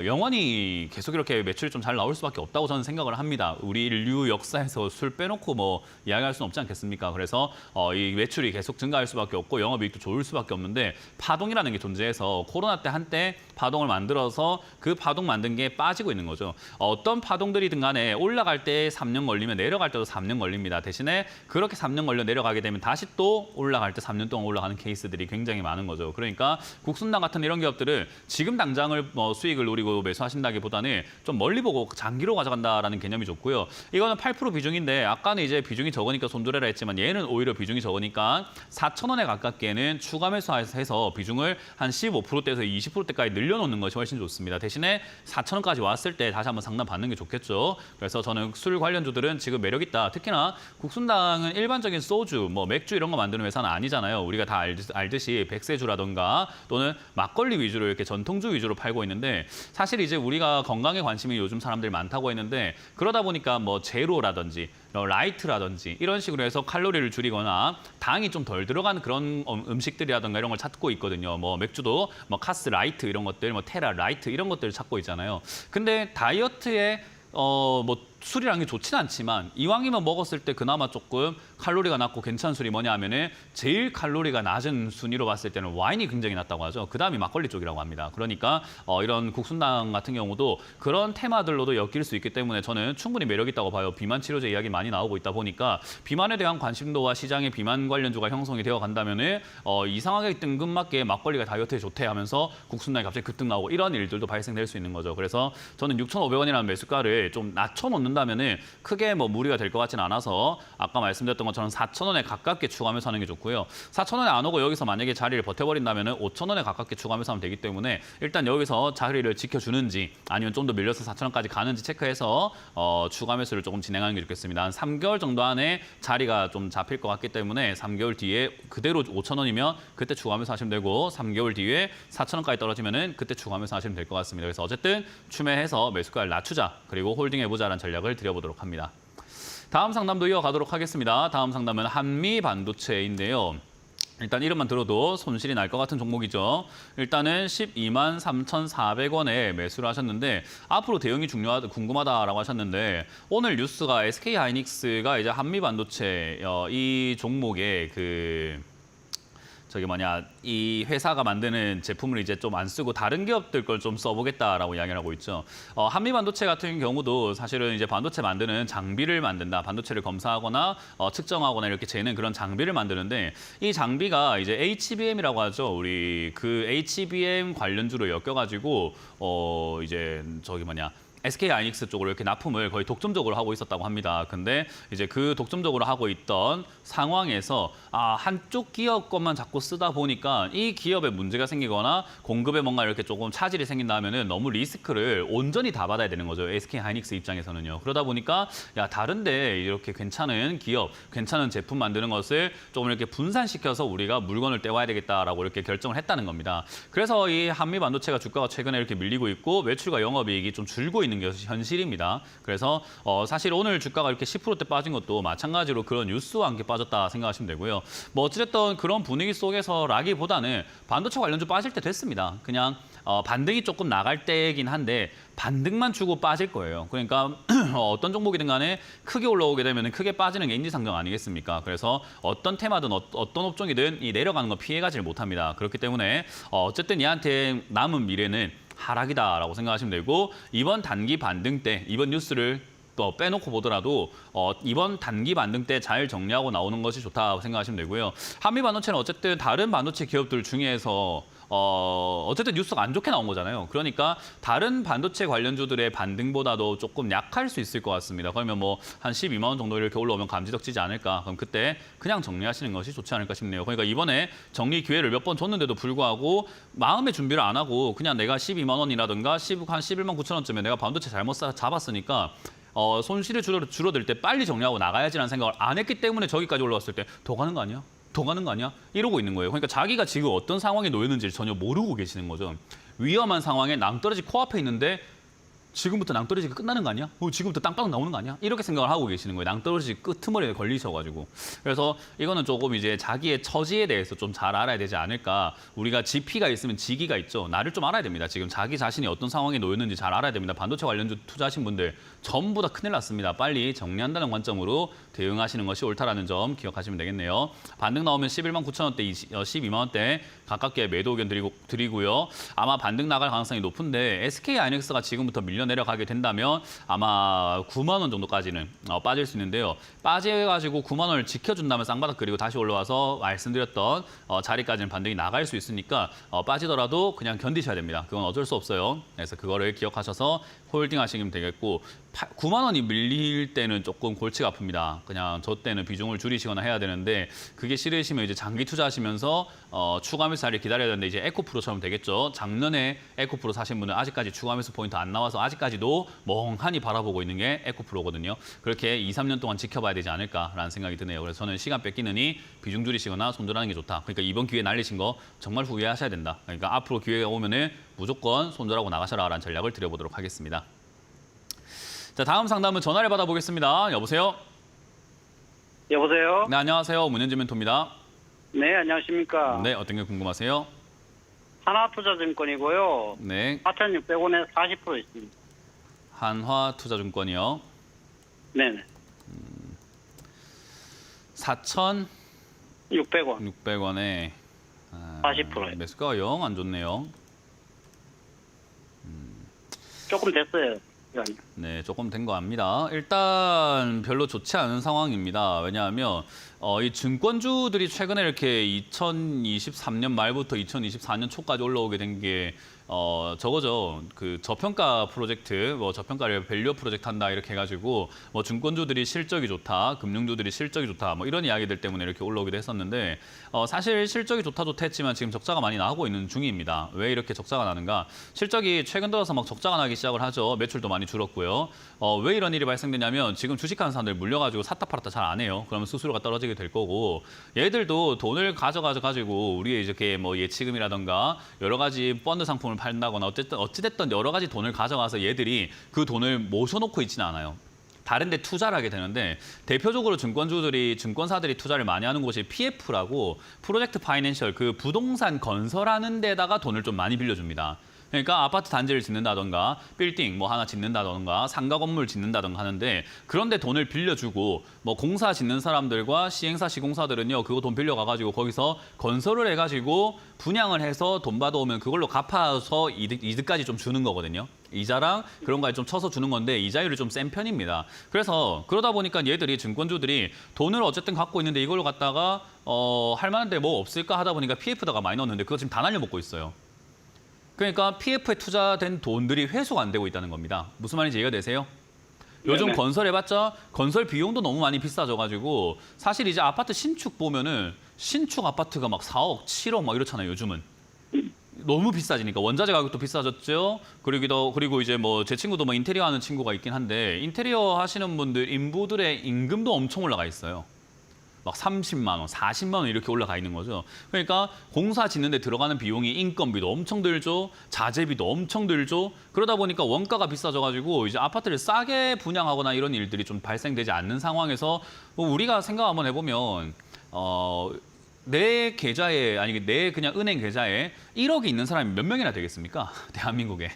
영원히 계속 이렇게 매출이 좀 잘 나올 수밖에 없다고 저는 생각을 합니다. 우리 인류 역사에서 술 빼놓고 뭐 이야기할 수는 없지 않겠습니까? 그래서 이 매출이 계속 증가할 수밖에 없고 영업이익도 좋을 수밖에 없는데 파동이라는 게 존재해서 코로나 때 한때 파동을 만들어서 그 파동 만든 게 빠지고 있는 거죠. 어떤 파동들이든 간에 올라갈 때 3년 걸리면 내려갈 때도 3년 걸립니다. 대신에 그렇게 3년 걸려 내려가게 되면 다시 또 올라갈 때 3년 동안 올라가는 케이스들이 굉장히 많은 거죠. 그러니까 국순당 같은 이런 기업들은 지금 당장을 수익을 노리고 매수하신다기보다는 좀 멀리 보고 장기로 가져간다라는 개념이 좋고요. 이거는 8% 비중인데 아까는 이제 비중이 적으니까 손절해라 했지만 얘는 오히려 비중이 적으니까 4,000원에 가깝게는 추가 매수해서 비중을 한 15%대에서 20%대까지 늘려놓는 것이 훨씬 좋습니다. 대신에 4,000원까지 왔을 때 다시 한번 상담 받는 게 좋겠죠. 그래서 저는 술 관련주들은 지금 매력 있다. 특히나 국순당은 일반적인 소주, 뭐 맥주 이런 거 만드는 회사는 아니잖아요. 우리가 다 알듯이 백세주라던가 또는 막걸리 위주로 이렇게 전통주 위주로 팔고 있는데 사실 이제 우리가 건강에 관심이 요즘 사람들이 많다고 했는데 그러다 보니까 뭐 제로라든지 라이트라든지 이런 식으로 해서 칼로리를 줄이거나 당이 좀 덜 들어가는 그런 음식들이라든가 이런 걸 찾고 있거든요. 뭐 맥주도 뭐 카스 라이트 이런 것들, 뭐 테라 라이트 이런 것들을 찾고 있잖아요. 근데 다이어트에 뭐 술이라는 게 좋지는 않지만 이왕이면 먹었을 때 그나마 조금 칼로리가 낮고 괜찮은 술이 뭐냐 하면은 제일 칼로리가 낮은 순위로 봤을 때는 와인이 굉장히 낮다고 하죠. 그다음이 막걸리 쪽이라고 합니다. 그러니까 이런 국순당 같은 경우도 그런 테마들로도 엮일 수 있기 때문에 저는 충분히 매력 있다고 봐요. 비만 치료제 이야기 많이 나오고 있다 보니까 비만에 대한 관심도와 시장의 비만 관련주가 형성이 되어 간다면은 이상하게 뜬금맞게 막걸리가 다이어트에 좋대 하면서 국순당이 갑자기 급등 나오고 이런 일들도 발생될 수 있는 거죠. 그래서 저는 6,500원이라는 매수가를 좀 낮춰 놓는다면은 크게 뭐 무리가 될 것 같지는 않아서 아까 말씀드렸던 것처럼 4,000원에 가깝게 추가하면서 하는 게 좋고요. 4,000원에 안 오고 여기서 만약에 자리를 버텨버린다면은 5,000원에 가깝게 추가하면서 하면 되기 때문에 일단 여기서 자리를 지켜주는지 아니면 좀 더 밀려서 4,000원까지 가는지 체크해서 추가 매수를 조금 진행하는 게 좋겠습니다. 한 3개월 정도 안에 자리가 좀 잡힐 것 같기 때문에 3개월 뒤에 그대로 5,000원이면 그때 추가 매수 하시면 되고 3개월 뒤에 4,000원까지 떨어지면은 그때 추가 매수 하시면 될 것 같습니다. 그래서 어쨌든 추매해서 매수가를 낮추자 그리고 홀딩해보자라는 전략을 드려보도록 합니다. 다음 상담도 이어가도록 하겠습니다. 다음 상담은 한미반도체인데요. 일단 이름만 들어도 손실이 날 것 같은 종목이죠. 일단은 12만 3,400원에 매수를 하셨는데 앞으로 대응이 궁금하다라고 하셨는데 오늘 뉴스가 SK하이닉스가 이제 한미반도체 이 종목의 이 회사가 만드는 제품을 이제 좀 안 쓰고 다른 기업들 걸 좀 써보겠다라고 이야기를 하고 있죠. 한미 반도체 같은 경우도 사실은 이제 반도체 만드는 장비를 만든다. 반도체를 검사하거나 측정하거나 이렇게 재는 그런 장비를 만드는데 이 장비가 이제 HBM이라고 하죠. 우리 그 HBM 관련주로 엮여가지고 이제 SK 하이닉스 쪽으로 이렇게 납품을 거의 독점적으로 하고 있었다고 합니다. 근데 이제 그 독점적으로 하고 있던 상황에서 한쪽 기업 것만 자꾸 쓰다 보니까 이 기업에 문제가 생기거나 공급에 뭔가 이렇게 조금 차질이 생긴다면은 너무 리스크를 온전히 다 받아야 되는 거죠. SK 하이닉스 입장에서는요. 그러다 보니까 다른데 이렇게 괜찮은 기업, 괜찮은 제품 만드는 것을 조금 이렇게 분산시켜서 우리가 물건을 떼와야 되겠다라고 이렇게 결정을 했다는 겁니다. 그래서 이 한미 반도체가 주가가 최근에 이렇게 밀리고 있고 매출과 영업이익이 좀 줄고 있는 게 현실입니다. 그래서 사실 오늘 주가가 이렇게 10%대 빠진 것도 마찬가지로 그런 뉴스와 함께 빠졌다 생각하시면 되고요. 뭐 어찌됐든 그런 분위기 속에서라기보다는 반도체 관련주 빠질 때 됐습니다. 그냥 반등이 조금 나갈 때이긴 한데 반등만 주고 빠질 거예요. 그러니까 어떤 종목이든 간에 크게 올라오게 되면 크게 빠지는 게 인지상정 아니겠습니까? 그래서 어떤 테마든 어떤 업종이든 이 내려가는 거 피해가지를 못합니다. 그렇기 때문에 어쨌든 얘한테 남은 미래는 하락이다라고 생각하시면 되고 이번 단기 반등 때 이번 뉴스를 또 빼놓고 보더라도 이번 단기 반등 때 잘 정리하고 나오는 것이 좋다고 생각하시면 되고요. 한미 반도체는 어쨌든 다른 반도체 기업들 중에서 어쨌든 뉴스가 안 좋게 나온 거잖아요. 그러니까 다른 반도체 관련주들의 반등보다도 조금 약할 수 있을 것 같습니다. 그러면 뭐 한 12만 원 정도 이렇게 올라오면 감지덕지지 않을까. 그럼 그때 그냥 정리하시는 것이 좋지 않을까 싶네요. 그러니까 이번에 정리 기회를 몇 번 줬는데도 불구하고 마음의 준비를 안 하고 그냥 내가 12만 원이라든가 한 11만 9천 원쯤에 내가 반도체 잘못 잡았으니까 손실이 줄어들 때 빨리 정리하고 나가야지라는 생각을 안 했기 때문에 저기까지 올라왔을 때 더 가는 거 아니야? 더 가는 거 아니야? 이러고 있는 거예요. 그러니까 자기가 지금 어떤 상황에 놓였는지를 전혀 모르고 계시는 거죠. 위험한 상황에 낭떠러지 코앞에 있는데 지금부터 낭떠러지가 끝나는 거 아니야? 지금부터 땅바닥 나오는 거 아니야? 이렇게 생각을 하고 계시는 거예요. 낭떠러지 끄트머리에 걸리셔가지고. 그래서 이거는 조금 이제 자기의 처지에 대해서 좀 잘 알아야 되지 않을까. 우리가 지피가 있으면 지기가 있죠. 나를 좀 알아야 됩니다. 지금 자기 자신이 어떤 상황에 놓였는지 잘 알아야 됩니다. 반도체 관련주 투자하신 분들 전부 다 큰일 났습니다. 빨리 정리한다는 관점으로 대응하시는 것이 옳다라는 점 기억하시면 되겠네요. 반등 나오면 11만 9천 원대, 12만 원대 가깝게 매도 의견 드리고요. 아마 반등 나갈 가능성이 높은데 SK 하이닉스가 지금부터 밀려 내려가게 된다면 아마 9만 원 정도까지는 빠질 수 있는데요. 빠져가지고 9만 원을 지켜준다면 쌍바닥 그리고 다시 올라와서 말씀드렸던 자리까지는 반등이 나갈 수 있으니까 빠지더라도 그냥 견디셔야 됩니다. 그건 어쩔 수 없어요. 그래서 그거를 기억하셔서 홀딩 하시면 되겠고 9만 원이 밀릴 때는 조금 골치가 아픕니다. 그냥 저 때는 비중을 줄이시거나 해야 되는데 그게 싫으시면 이제 장기 투자하시면서 추가 매수 자리 기다려야 되는데 이제 에코프로처럼 되겠죠. 작년에 에코프로 사신 분은 아직까지 추가 매수 포인트 안 나와서 아직까지도 멍하니 바라보고 있는 게 에코프로거든요. 그렇게 2, 3년 동안 지켜봐야 되지 않을까라는 생각이 드네요. 그래서 저는 시간 뺏기느니 비중 줄이시거나 손절하는 게 좋다. 그러니까 이번 기회 날리신 거 정말 후회하셔야 된다. 그러니까 앞으로 기회가 오면은 무조건 손절하고 나가셔라라는 전략을 드려보도록 하겠습니다. 자, 다음 상담은 전화를 받아보겠습니다. 여보세요? 여보세요? 네, 안녕하세요. 문현진 멘토입니다. 네, 안녕하십니까? 네, 어떤 게 궁금하세요? 하나투자증권이고요. 네, 4,600원에 40% 있습니다. 한화투자증권이요. 네네. 4,600원에 600원. 40%요. 매수가 영 안 좋네요. 조금 됐어요. 네, 조금 된 거 압니다. 일단 별로 좋지 않은 상황입니다. 왜냐하면 이 증권주들이 최근에 이렇게 2023년 말부터 2024년 초까지 올라오게 된 게 저거죠. 그 저평가 프로젝트, 뭐 저평가를 밸류 프로젝트 한다 이렇게 해가지고 뭐 증권주들이 실적이 좋다, 금융주들이 실적이 좋다, 뭐 이런 이야기들 때문에 이렇게 올라오기도 했었는데 사실 실적이 좋다 했지만 지금 적자가 많이 나고 있는 중입니다. 왜 이렇게 적자가 나는가? 실적이 최근 들어서 막 적자가 나기 시작을 하죠. 매출도 많이 줄었고요. 왜 이런 일이 발생되냐면 지금 주식하는 사람들 물려가지고 샀다 팔았다 잘 안 해요. 그러면 수수료가 떨어지게 될 거고 얘들도 돈을 가지고 우리의 이렇게 뭐 예치금이라던가 여러 가지 펀드 상품을 판다거나 어찌됐든 여러 가지 돈을 가져가서 얘들이 그 돈을 모셔놓고 있지는 않아요. 다른 데 투자를 하게 되는데 대표적으로 증권사들이 투자를 많이 하는 곳이 PF라고 프로젝트 파이낸셜 그 부동산 건설하는 데다가 돈을 좀 많이 빌려줍니다. 그러니까 아파트 단지를 짓는다던가 빌딩 뭐 하나 짓는다던가 상가 건물 짓는다던가 하는데 그런데 돈을 빌려주고 뭐 공사 짓는 사람들과 시행사 시공사들은요 그거 돈 빌려가가지고 거기서 건설을 해가지고 분양을 해서 돈 받아오면 그걸로 갚아서 이득까지 좀 주는 거거든요. 이자랑 그런 거에 좀 쳐서 주는 건데 이자율이 좀 센 편입니다. 그래서 그러다 보니까 얘들이 증권주들이 돈을 어쨌든 갖고 있는데 이걸로 갖다가 할 만한데 뭐 없을까 하다 보니까 PF다가 많이 넣었는데 그거 지금 다 날려먹고 있어요. 그러니까 PF에 투자된 돈들이 회수가 안 되고 있다는 겁니다. 무슨 말인지 이해가 되세요? 요즘 네네. 건설해봤자 건설 비용도 너무 많이 비싸져가지고 사실 이제 아파트 신축 보면은 신축 아파트가 막 4억, 7억 막 이렇잖아요. 요즘은. 너무 비싸지니까 원자재 가격도 비싸졌죠. 그리고 이제 뭐 제 친구도 뭐 인테리어 하는 친구가 있긴 한데 인테리어 하시는 분들 인부들의 임금도 엄청 올라가 있어요. 막 30만 원, 40만 원 이렇게 올라가 있는 거죠. 그러니까 공사 짓는데 들어가는 비용이 인건비도 엄청 들죠. 자재비도 엄청 들죠. 그러다 보니까 원가가 비싸져가지고 이제 아파트를 싸게 분양하거나 이런 일들이 좀 발생되지 않는 상황에서 뭐 우리가 생각 한번 해보면 내 계좌에 아니 내 그냥 은행 계좌에 1억이 있는 사람이 몇 명이나 되겠습니까? 대한민국에.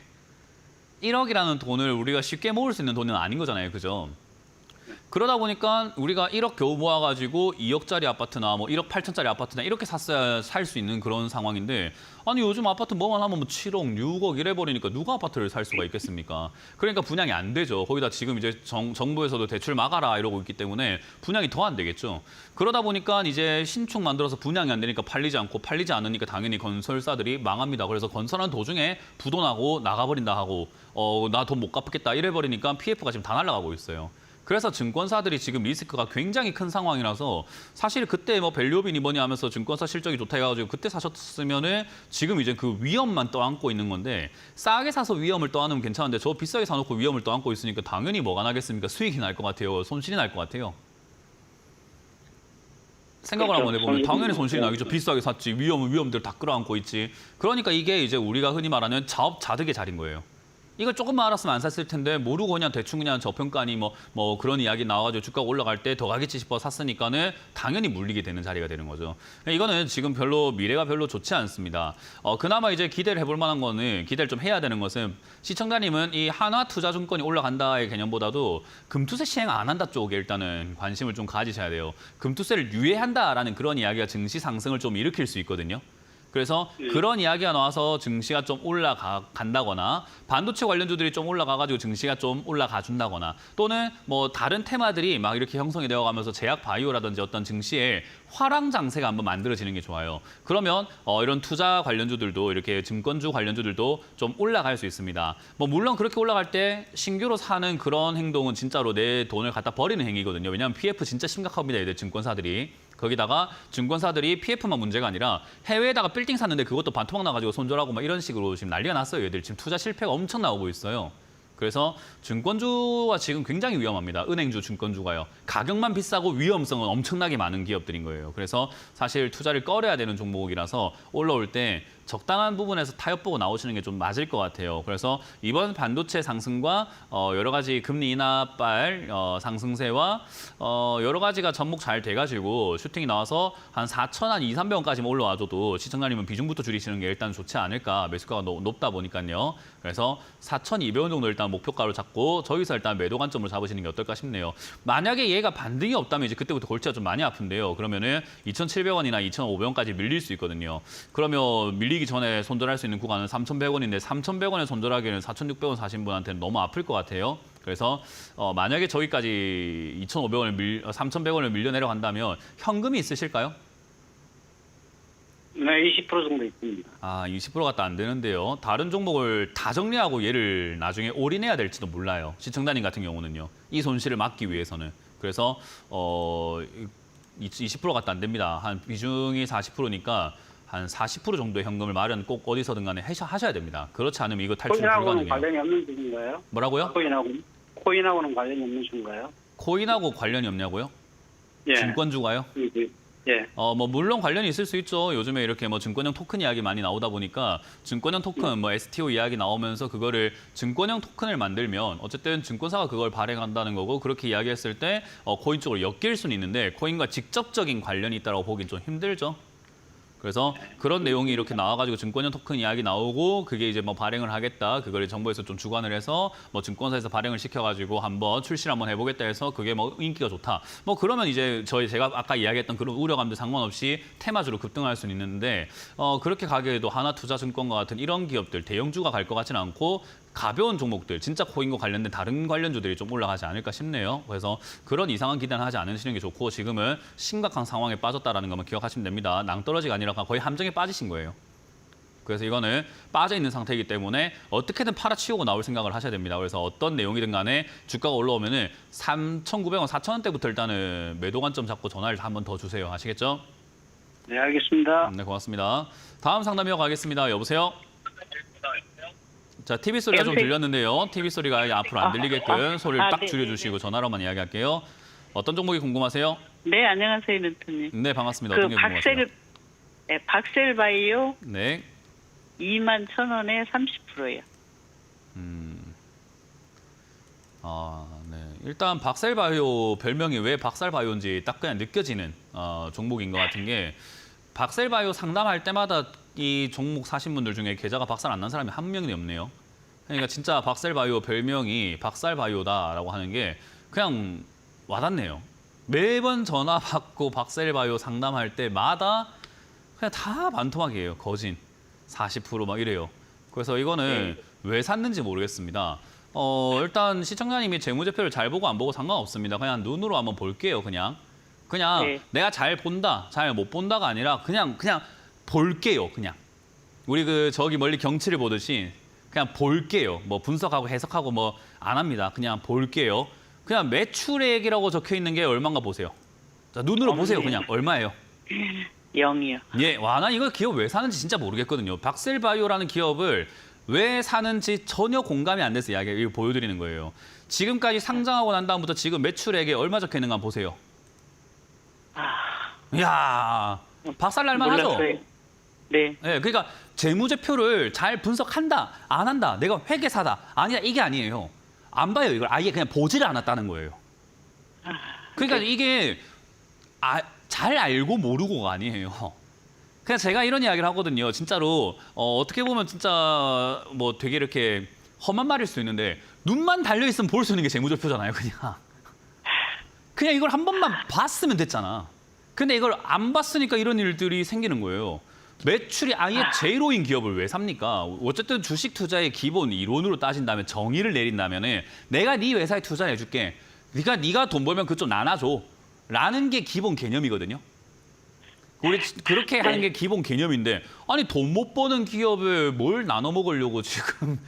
1억이라는 돈을 우리가 쉽게 모을 수 있는 돈은 아닌 거잖아요. 그죠? 그러다 보니까 우리가 1억 겨우 모아가지고 2억짜리 아파트나 뭐 1억 8천짜리 아파트나 이렇게 샀어야 살 수 있는 그런 상황인데 아니 요즘 아파트 뭐만 하면 뭐 7억, 6억 이래버리니까 누가 아파트를 살 수가 있겠습니까? 그러니까 분양이 안 되죠. 거기다 지금 이제 정부에서도 대출 막아라 이러고 있기 때문에 분양이 더 안 되겠죠. 그러다 보니까 이제 신축 만들어서 분양이 안 되니까 팔리지 않고 팔리지 않으니까 당연히 건설사들이 망합니다. 그래서 건설하는 도중에 부도나고 나가버린다 하고 나 돈 못 갚겠다 이래버리니까 PF가 지금 다 날아가고 있어요. 그래서 증권사들이 지금 리스크가 굉장히 큰 상황이라서 사실 그때 뭐 밸류업이니 뭐니 하면서 증권사 실적이 좋다 해가지고 그때 사셨으면은 지금 이제 그 위험만 떠안고 있는 건데 싸게 사서 위험을 떠안으면 괜찮은데 저 비싸게 사놓고 위험을 떠안고 있으니까 당연히 뭐가 나겠습니까? 수익이 날 것 같아요. 손실이 날 것 같아요. 생각을 그렇죠. 한번 해보면 당연히 손실이 손실이 나겠죠. 비싸게 샀지. 위험들 다 끌어안고 있지. 그러니까 이게 이제 우리가 흔히 말하는 자업자득의 자리인 거예요. 이걸 조금만 알았으면 안 샀을 텐데 모르고 그냥 대충 그냥 저평가니 뭐 그런 이야기 나와가지고 주가가 올라갈 때 더 가겠지 싶어 샀으니까는 당연히 물리게 되는 자리가 되는 거죠. 이거는 지금 미래가 별로 좋지 않습니다. 그나마 이제 기대를 해볼 만한 거는 기대를 좀 해야 되는 것은 시청자님은 이 한화투자증권이 올라간다의 개념보다도 금투세 시행 안 한다 쪽에 일단은 관심을 좀 가지셔야 돼요. 금투세를 유예한다라는 그런 이야기가 증시 상승을 좀 일으킬 수 있거든요. 그래서 그런 이야기가 나와서 증시가 좀 올라간다거나 반도체 관련주들이 좀 올라가가지고 증시가 좀 올라가 준다거나 또는 뭐 다른 테마들이 막 이렇게 형성이 되어가면서 제약 바이오라든지 어떤 증시에 화랑 장세가 한번 만들어지는 게 좋아요. 그러면 이런 투자 관련주들도 이렇게 증권주 관련주들도 좀 올라갈 수 있습니다. 뭐 물론 그렇게 올라갈 때 신규로 사는 그런 행동은 진짜로 내 돈을 갖다 버리는 행위거든요. 왜냐하면 PF 진짜 심각합니다. 얘들 증권사들이. 거기다가 증권사들이 PF만 문제가 아니라 해외에다가 빌딩 샀는데 그것도 반토막 나가지고 손절하고 막 이런 식으로 지금 난리가 났어요. 얘들 지금 투자 실패가 엄청 나오고 있어요. 그래서 증권주가 지금 굉장히 위험합니다. 은행주, 증권주가요. 가격만 비싸고 위험성은 엄청나게 많은 기업들인 거예요. 그래서 사실 투자를 꺼려야 되는 종목이라서 올라올 때 적당한 부분에서 타협 보고 나오시는 게 좀 맞을 것 같아요. 그래서 이번 반도체 상승과 여러 가지 금리 인하발 상승세와 여러 가지가 접목 잘 돼가지고 슈팅이 나와서 한 4,000원, 2,300원까지만 올라와줘도 시청자님은 비중부터 줄이시는 게 일단 좋지 않을까. 매수가가 높다 보니까요. 그래서 4,200원 정도 일단 목표가로 잡고 저기서 일단 매도 관점으로 잡으시는 게 어떨까 싶네요. 만약에 얘가 반등이 없다면 이제 그때부터 골치가 좀 많이 아픈데요. 그러면은 2,700원이나 2,500원까지 밀릴 수 있거든요. 그러면 밀리기 전에 손절할 수 있는 구간은 3,100원인데 3,100원에 손절하기에는 4,600원 사신 분한테는 너무 아플 것 같아요. 그래서 만약에 저기까지 3,100원을 밀려 내려간다면 현금이 있으실까요? 네, 20% 정도 있습니다. 20% 갖다 안 되는데요. 다른 종목을 다 정리하고 얘를 나중에 올인해야 될지도 몰라요. 시청자님 같은 경우는요. 이 손실을 막기 위해서는. 그래서 20% 갖다 안 됩니다. 한 비중이 40%니까 한 40% 정도의 현금을 마련 꼭 어디서든 간에 하셔야 됩니다. 그렇지 않으면 이거 탈출이 코인하고는 불가능해요. 관련이 없는 중인가요? 뭐라고요? 코인하고는 관련이 없는 중인가요? 코인하고 관련이 없냐고요? 예. 증권주가요? 예. 뭐 물론 관련이 있을 수 있죠. 요즘에 이렇게 뭐 증권형 토큰 이야기 많이 나오다 보니까 증권형 토큰, 뭐 STO 이야기 나오면서 그거를 증권형 토큰을 만들면 어쨌든 증권사가 그걸 발행한다는 거고 그렇게 이야기했을 때 코인 쪽으로 엮일 수는 있는데 코인과 직접적인 관련이 있다고 보긴 좀 힘들죠. 그래서 그런 내용이 이렇게 나와가지고 증권형 토큰 이야기 나오고 그게 이제 뭐 발행을 하겠다. 그걸 정부에서 좀 주관을 해서 뭐 증권사에서 발행을 시켜가지고 한번 출시를 한번 해보겠다 해서 그게 뭐 인기가 좋다. 뭐 그러면 이제 제가 아까 이야기했던 그런 우려감들 상관없이 테마주로 급등할 수는 있는데 그렇게 가게에도 하나투자증권과 같은 이런 기업들 대형주가 갈 것 같지는 않고 가벼운 종목들, 진짜 코인과 관련된 다른 관련주들이 좀 올라가지 않을까 싶네요. 그래서 그런 이상한 기대는 하지 않으시는 게 좋고 지금은 심각한 상황에 빠졌다라는 것만 기억하시면 됩니다. 낭떠러지가 아니라 거의 함정에 빠지신 거예요. 그래서 이거는 빠져 있는 상태이기 때문에 어떻게든 팔아치우고 나올 생각을 하셔야 됩니다. 그래서 어떤 내용이든 간에 주가가 올라오면은 3,900원, 4,000원대부터 일단은 매도 관점 잡고 전화를 한 번 더 주세요. 아시겠죠? 네, 알겠습니다. 네, 고맙습니다. 다음 상담 이어가겠습니다. 여보세요? 자, TV 소리가 좀 들렸는데요. TV 소리가 앞으로 안 들리게끔 소리를 딱 네, 줄여주시고 전화로만 이야기할게요. 어떤 종목이 궁금하세요? 네, 안녕하세요, 멘토님. 네, 반갑습니다. 그 어떤 게 궁금하세요? 박셀바이오 네. 21,000원에 30%예요. 네. 일단 박셀바이오 별명이 왜 박살바이오인지 딱 그냥 느껴지는 종목인 것 같은 게 박셀바이오 상담할 때마다 이 종목 사신 분들 중에 계좌가 박살 안 난 사람이 한 명이 없네요. 그러니까 진짜 박셀바이오 별명이 박살바이오다라고 하는 게 그냥 와닿네요. 매번 전화 받고 박셀바이오 상담할 때마다 그냥 다 반토막이에요. 거진 40% 이래요. 그래서 이거는 왜 샀는지 모르겠습니다. 일단 시청자님이 재무제표를 잘 보고 안 보고 상관없습니다. 그냥 눈으로 한번 볼게요. 그냥 네. 내가 잘 본다, 잘 못 본다가 아니라 그냥 볼게요. 그냥 우리 저기 멀리 경치를 보듯이 그냥 볼게요. 뭐 분석하고 해석하고 뭐 안 합니다. 그냥 볼게요. 그냥 매출액이라고 적혀 있는 게 얼마인가 보세요. 자, 눈으로 보세요. 그냥 얼마예요? 0이요. 예, 난 이거 기업 왜 사는지 진짜 모르겠거든요. 박셀바이오라는 기업을 왜 사는지 전혀 공감이 안 돼서 이거 보여드리는 거예요. 지금까지 상장하고 난 다음부터 지금 매출액에 얼마 적혀 있는가 한번 보세요. 이야, 박살 날만하죠? 몰랐어요. 네. 네, 그러니까 재무제표를 잘 분석한다, 안 한다, 내가 회계사다, 아니다 이게 아니에요. 안 봐요. 이걸 아예 그냥 보지를 않았다는 거예요. 그러니까 이게 잘 알고 모르고가 아니에요. 그냥 제가 이런 이야기를 하거든요. 진짜로 어떻게 보면 진짜 뭐 되게 이렇게 험한 말일 수 있는데 눈만 달려 있으면 볼 수 있는 게 재무제표잖아요. 그냥 이걸 한 번만 봤으면 됐잖아. 근데 이걸 안 봤으니까 이런 일들이 생기는 거예요. 매출이 아예 제로인 기업을 왜 삽니까? 어쨌든 주식 투자의 기본 이론으로 따진다면 정의를 내린다면은 내가 네 회사에 투자해 줄게. 네가 돈 벌면 그쪽 나눠줘. 라는 게 기본 개념이거든요. 우리 그렇게 하는 게 기본 개념인데 아니 돈 못 버는 기업을 뭘 나눠 먹으려고 지금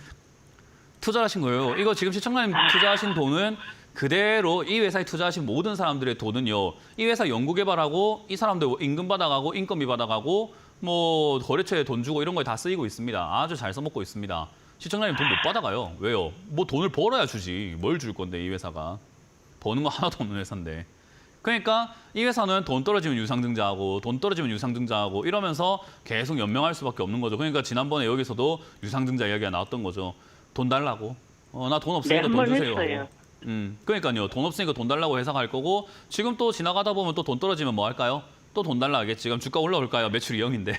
투자를 하신 거예요. 이거 지금 시청자님 투자하신 돈은 그대로 이 회사에 투자하신 모든 사람들의 돈은요. 이 회사 연구개발하고 이 사람들 임금 받아가고 인건비 받아가고 뭐 거래처에 돈 주고 이런 거에 다 쓰이고 있습니다. 아주 잘 써먹고 있습니다. 시청자님 돈 못 받아가요. 왜요? 뭐 돈을 벌어야 주지. 뭘 줄 건데 이 회사가. 버는 거 하나도 없는 회사인데. 그러니까 이 회사는 돈 떨어지면 유상증자하고 돈 떨어지면 유상증자하고 이러면서 계속 연명할 수밖에 없는 거죠. 그러니까 지난번에 여기서도 유상증자 이야기가 나왔던 거죠. 돈 달라고. 나 돈 없으니까 돈 주세요. 했어요. 그러니까요. 돈 없으니까 돈 달라고 회사가 할 거고 지금 또 지나가다 보면 또 돈 떨어지면 뭐 할까요? 또 돈 달라 하겠지. 지금 주가 올라올까요? 매출이 0인데.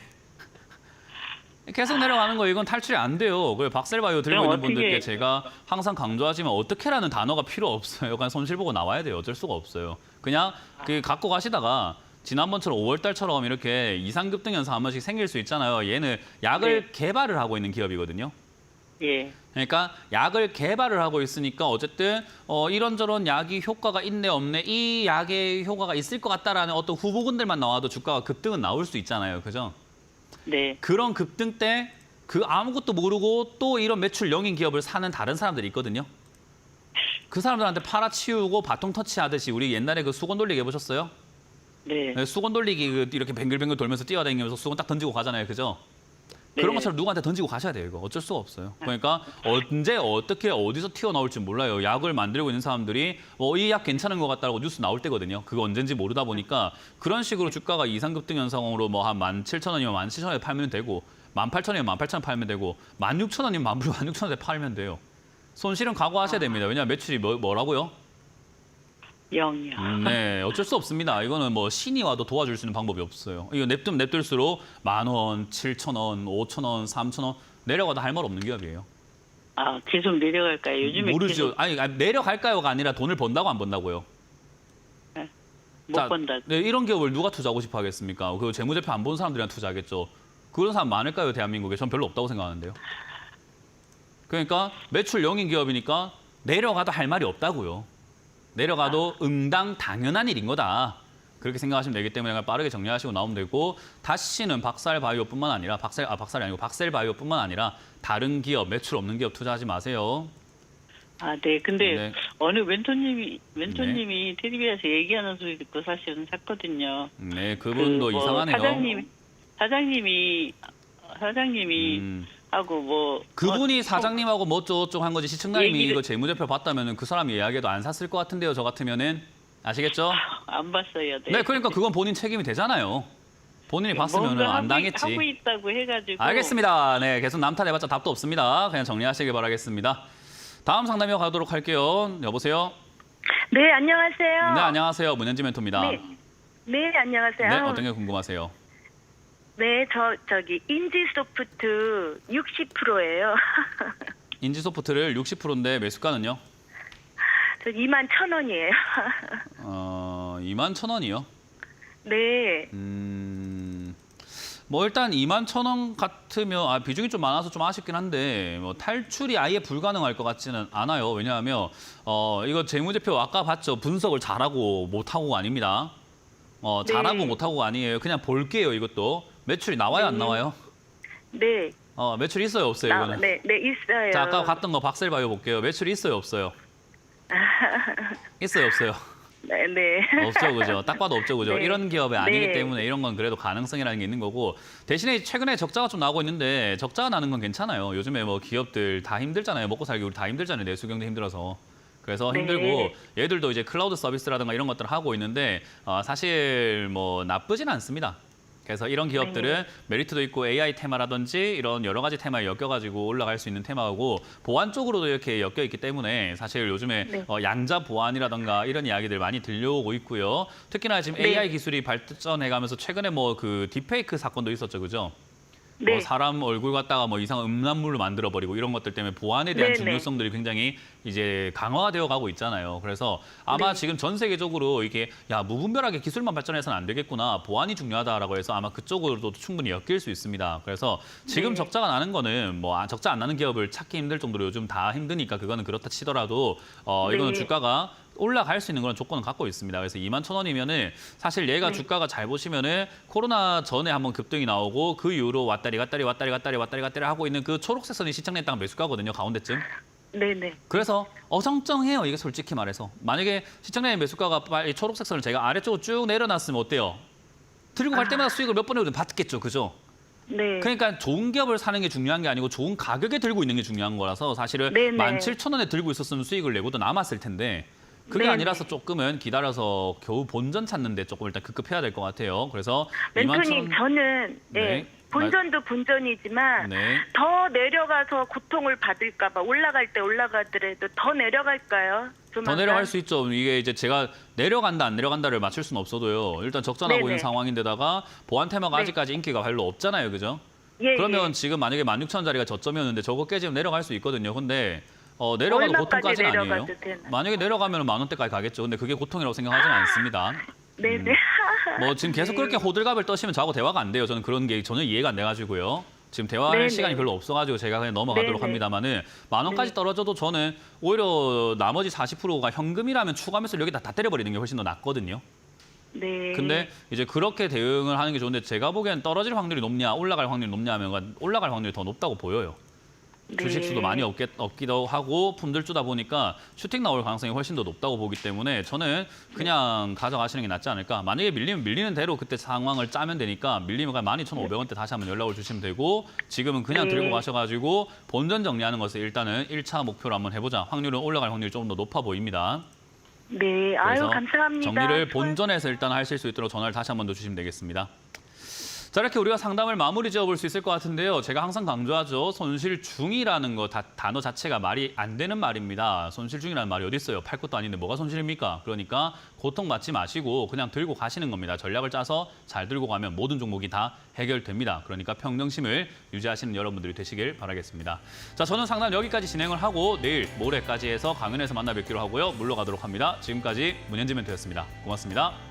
계속 내려가는 거 이건 탈출이 안 돼요. 그 박셀바이오 들고 있는 분들께 제가 항상 강조하지만 어떻게라는 단어가 필요 없어요. 그냥 손실 보고 나와야 돼요. 어쩔 수가 없어요. 그냥 갖고 가시다가 지난번처럼 5월달처럼 이렇게 이상급등 현상 한 번씩 생길 수 있잖아요. 얘는 약을 개발을 하고 있는 기업이거든요. 예. 그러니까 약을 개발을 하고 있으니까 어쨌든 이런저런 약이 효과가 있네 없네 이 약의 효과가 있을 것 같다라는 어떤 후보군들만 나와도 주가가 급등은 나올 수 있잖아요. 그죠? 네. 그런 급등 때 아무것도 모르고 또 이런 매출 0인 기업을 사는 다른 사람들이 있거든요. 그 사람들한테 팔아치우고 바통 터치하듯이 우리 옛날에 그 수건 돌리기 해보셨어요? 네. 수건 돌리기 이렇게 뱅글뱅글 돌면서 뛰어다니면서 수건 딱 던지고 가잖아요. 그죠? 그런 것처럼 누구한테 던지고 가셔야 돼요. 이거 어쩔 수가 없어요. 그러니까 언제 어떻게 어디서 튀어나올지 몰라요. 약을 만들고 있는 사람들이 이 약 괜찮은 것 같다고 뉴스 나올 때거든요. 그거 언젠지 모르다 보니까 그런 식으로 주가가 이상급등 현상으로 뭐 한 17,000원이면 17,000원에 팔면 되고 18,000원이면 18,000원 팔면 되고 16,000원이면 16,000원에 팔면 돼요. 손실은 각오하셔야 됩니다. 왜냐하면 매출이 뭐라고요? 0이요. 네, 어쩔 수 없습니다. 이거는 뭐 신이 와도 도와줄 수 있는 방법이 없어요. 이거 냅둘수록 10,000원, 7,000원, 5,000원, 3,000원 내려가도 할 말 없는 기업이에요. 아, 계속 내려갈까요? 요즘에 모르죠. 계속 아니 내려갈까요가 아니라 돈을 번다고 안 번다고요. 못 번다. 네, 이런 기업을 누가 투자하고 싶어 하겠습니까? 그 재무제표 안 본 사람들이랑 투자하겠죠. 그런 사람 많을까요, 대한민국에? 전 별로 없다고 생각하는데요. 그러니까 매출 0인 기업이니까 내려가도 할 말이 없다고요. 내려가도 응당 당연한 일인 거다. 그렇게 생각하시면 되기 때문에 그냥 빠르게 정리하시고 나오면 되고 다시는 박살바이오뿐만 아니라 박살이 아니고 박셀바이오뿐만 아니라 다른 기업, 매출 없는 기업 투자하지 마세요. 아, 네. 근데 네. 어느 멘토님이 텔레비에서 얘기하는 소리 듣고 사실은 샀거든요. 네, 그분도 그 뭐 이상하네요. 사장님이 하고 뭐 그분이 사장님하고 뭐 어쩌고저쩌고 한 거지 시청자님이 얘기를- 이거 재무제표 봤다면 그 사람이 이야기해도 안 샀을 것 같은데요. 저 같으면은 아시겠죠? 안 봤어요. 네. 네, 그러니까 그건 본인 책임이 되잖아요. 본인이 봤으면 뭔가 안 당했지. 하고 있다고 해가지고. 알겠습니다. 네, 계속 남탓해봤자 답도 없습니다. 그냥 정리하시길 바라겠습니다. 다음 상담이어 가도록 할게요. 여보세요? 네, 안녕하세요. 네, 안녕하세요. 문현지 멘토입니다. 네. 네, 안녕하세요. 네, 어떤 게 궁금하세요? 네, 저기 인지소프트 60%예요. 인지소프트를 60%인데 매수가는요? 저 21,000원이에요. 21,000원이요? 네. 뭐 일단 21,000원 같으면 비중이 좀 많아서 좀 아쉽긴 한데 뭐 탈출이 아예 불가능할 것 같지는 않아요. 왜냐하면 이거 재무제표 아까 봤죠. 분석을 잘하고 못하고가 아닙니다. 네. 잘하고 못하고가 아니에요. 그냥 볼게요. 이것도 매출이 나와요, 안 나와요? 네. 매출이 있어요, 없어요? 이거는. 네, 있어요. 자, 아까 갔던 거 박셀바이오 볼게요. 매출이 있어요, 없어요? 있어요, 없어요? 네, 네. 없죠, 그죠? 딱 봐도 없죠, 그죠? 네. 이런 기업이 아니기 네. 때문에 이런 건 그래도 가능성이라는 게 있는 거고 대신에 최근에 적자가 좀 나오고 있는데 적자가 나는 건 괜찮아요. 요즘에 뭐 기업들 다 힘들잖아요. 먹고 살기 우리 다 힘들잖아요. 내수경도 힘들어서. 그래서 네. 힘들고 얘들도 이제 클라우드 서비스라든가 이런 것들을 하고 있는데 사실 뭐 나쁘진 않습니다. 그래서 이런 기업들은 메리트도 있고 AI 테마라든지 이런 여러 가지 테마에 엮여가지고 올라갈 수 있는 테마고 보안 쪽으로도 이렇게 엮여 있기 때문에 사실 요즘에 네. 양자 보안이라든가 이런 이야기들 많이 들려오고 있고요. 특히나 지금 네. AI 기술이 발전해가면서 최근에 뭐 그 딥페이크 사건도 있었죠, 그죠? 네. 뭐 사람 얼굴 갖다가 뭐 이상한 음란물로 만들어버리고 이런 것들 때문에 보안에 대한 네네. 중요성들이 굉장히 이제 강화가 되어 가고 있잖아요. 그래서 아마 지금 전 세계적으로 이게 무분별하게 기술만 발전해서는 안 되겠구나. 보안이 중요하다라고 해서 아마 그쪽으로도 충분히 엮일 수 있습니다. 그래서 지금 네. 적자가 나는 거는 뭐 적자 안 나는 기업을 찾기 힘들 정도로 요즘 다 힘드니까 그거는 그렇다 치더라도 이거는 네. 주가가 올라갈 수 있는 그런 조건은 갖고 있습니다. 그래서 21,000원이면은 사실 얘가 네. 주가가 잘 보시면은 코로나 전에 한번 급등이 나오고 그 이후로 왔다리 갔다리 하고 있는 그 초록색 선이 시청net 당 매수가거든요. 가운데쯤. 네, 네. 그래서 어정쩡해요. 이게 솔직히 말해서. 만약에 시청net 매수가가 빨리 초록색 선을 제가 아래쪽으로 쭉 내려놨으면 어때요? 들고 갈 때마다 수익을 몇 번이든 받겠죠. 그죠? 네. 그러니까 좋은 기업을 사는 게 중요한 게 아니고 좋은 가격에 들고 있는 게 중요한 거라서 사실은 네네. 17,000원에 들고 있었으면 수익을 내고도 남았을 텐데 그게 네네. 아니라서 조금은 기다려서 겨우 본전 찾는데 조금 일단 급급해야 될 것 같아요. 그래서 멘토님, 21,000원 저는 네. 본전도 본전이지만 네. 더 내려가서 고통을 받을까 봐 올라갈 때 올라가더라도 더 내려갈까요? 더 조만간? 내려갈 수 있죠. 이게 이제 제가 내려간다 안 내려간다를 맞출 수는 없어도요. 일단 적자 나고 네네. 있는 상황인데다가 보안 테마가 네. 아직까지 인기가 별로 없잖아요. 그죠? 예, 그러면 예. 지금 만약에 16,000원짜리가 저점이었는데 저거 깨지면 내려갈 수 있거든요. 근데 내려가도 얼마까지 고통까지는 아니에요. 내려가도 되나? 만약에 내려가면 10,000원대까지 가겠죠. 근데 그게 고통이라고 생각하지는 않습니다. 네, 네. 뭐 지금 계속 네. 그렇게 호들갑을 떠시면 저하고 대화가 안 돼요. 저는 그런 게 전혀 이해가 안 돼가지고요. 지금 대화할 네네. 시간이 별로 없어가지고 제가 그냥 넘어가도록 네네. 합니다만은 10,000원까지 네. 떨어져도 저는 오히려 나머지 40%가 현금이라면 추가 매수를 여기다 다 때려버리는 게 훨씬 더 낫거든요. 네. 근데 이제 그렇게 대응을 하는 게 좋은데 제가 보기엔 떨어질 확률이 높냐 올라갈 확률이 높냐 하면 올라갈 확률이 더 높다고 보여요. 네. 주식수도 많이 없기도 하고 품들주다 보니까 슈팅 나올 가능성이 훨씬 더 높다고 보기 때문에 저는 그냥 가져가시는 게 낫지 않을까. 만약에 밀리면 밀리는 대로 그때 상황을 짜면 되니까 밀리면 12,500원대 다시 한번 연락을 주시면 되고 지금은 그냥 네. 들고 가셔가지고 본전 정리하는 것을 일단은 1차 목표로 한번 해보자. 확률은 올라갈 확률이 조금 더 높아 보입니다. 네, 아유 그래서 감사합니다. 정리를 본전에서 일단 하실 수 있도록 전화를 다시 한 번 더 주시면 되겠습니다. 자, 이렇게 우리가 상담을 마무리 지어볼 수 있을 것 같은데요. 제가 항상 강조하죠. 손실 중이라는 거 단어 자체가 말이 안 되는 말입니다. 손실 중이라는 말이 어디 있어요? 팔 것도 아닌데 뭐가 손실입니까? 그러니까 고통받지 마시고 그냥 들고 가시는 겁니다. 전략을 짜서 잘 들고 가면 모든 종목이 다 해결됩니다. 그러니까 평정심을 유지하시는 여러분들이 되시길 바라겠습니다. 자, 저는 상담 여기까지 진행을 하고 내일 모레까지 해서 강연에서 만나 뵙기로 하고요. 물러가도록 합니다. 지금까지 문현지 멘토였습니다. 고맙습니다.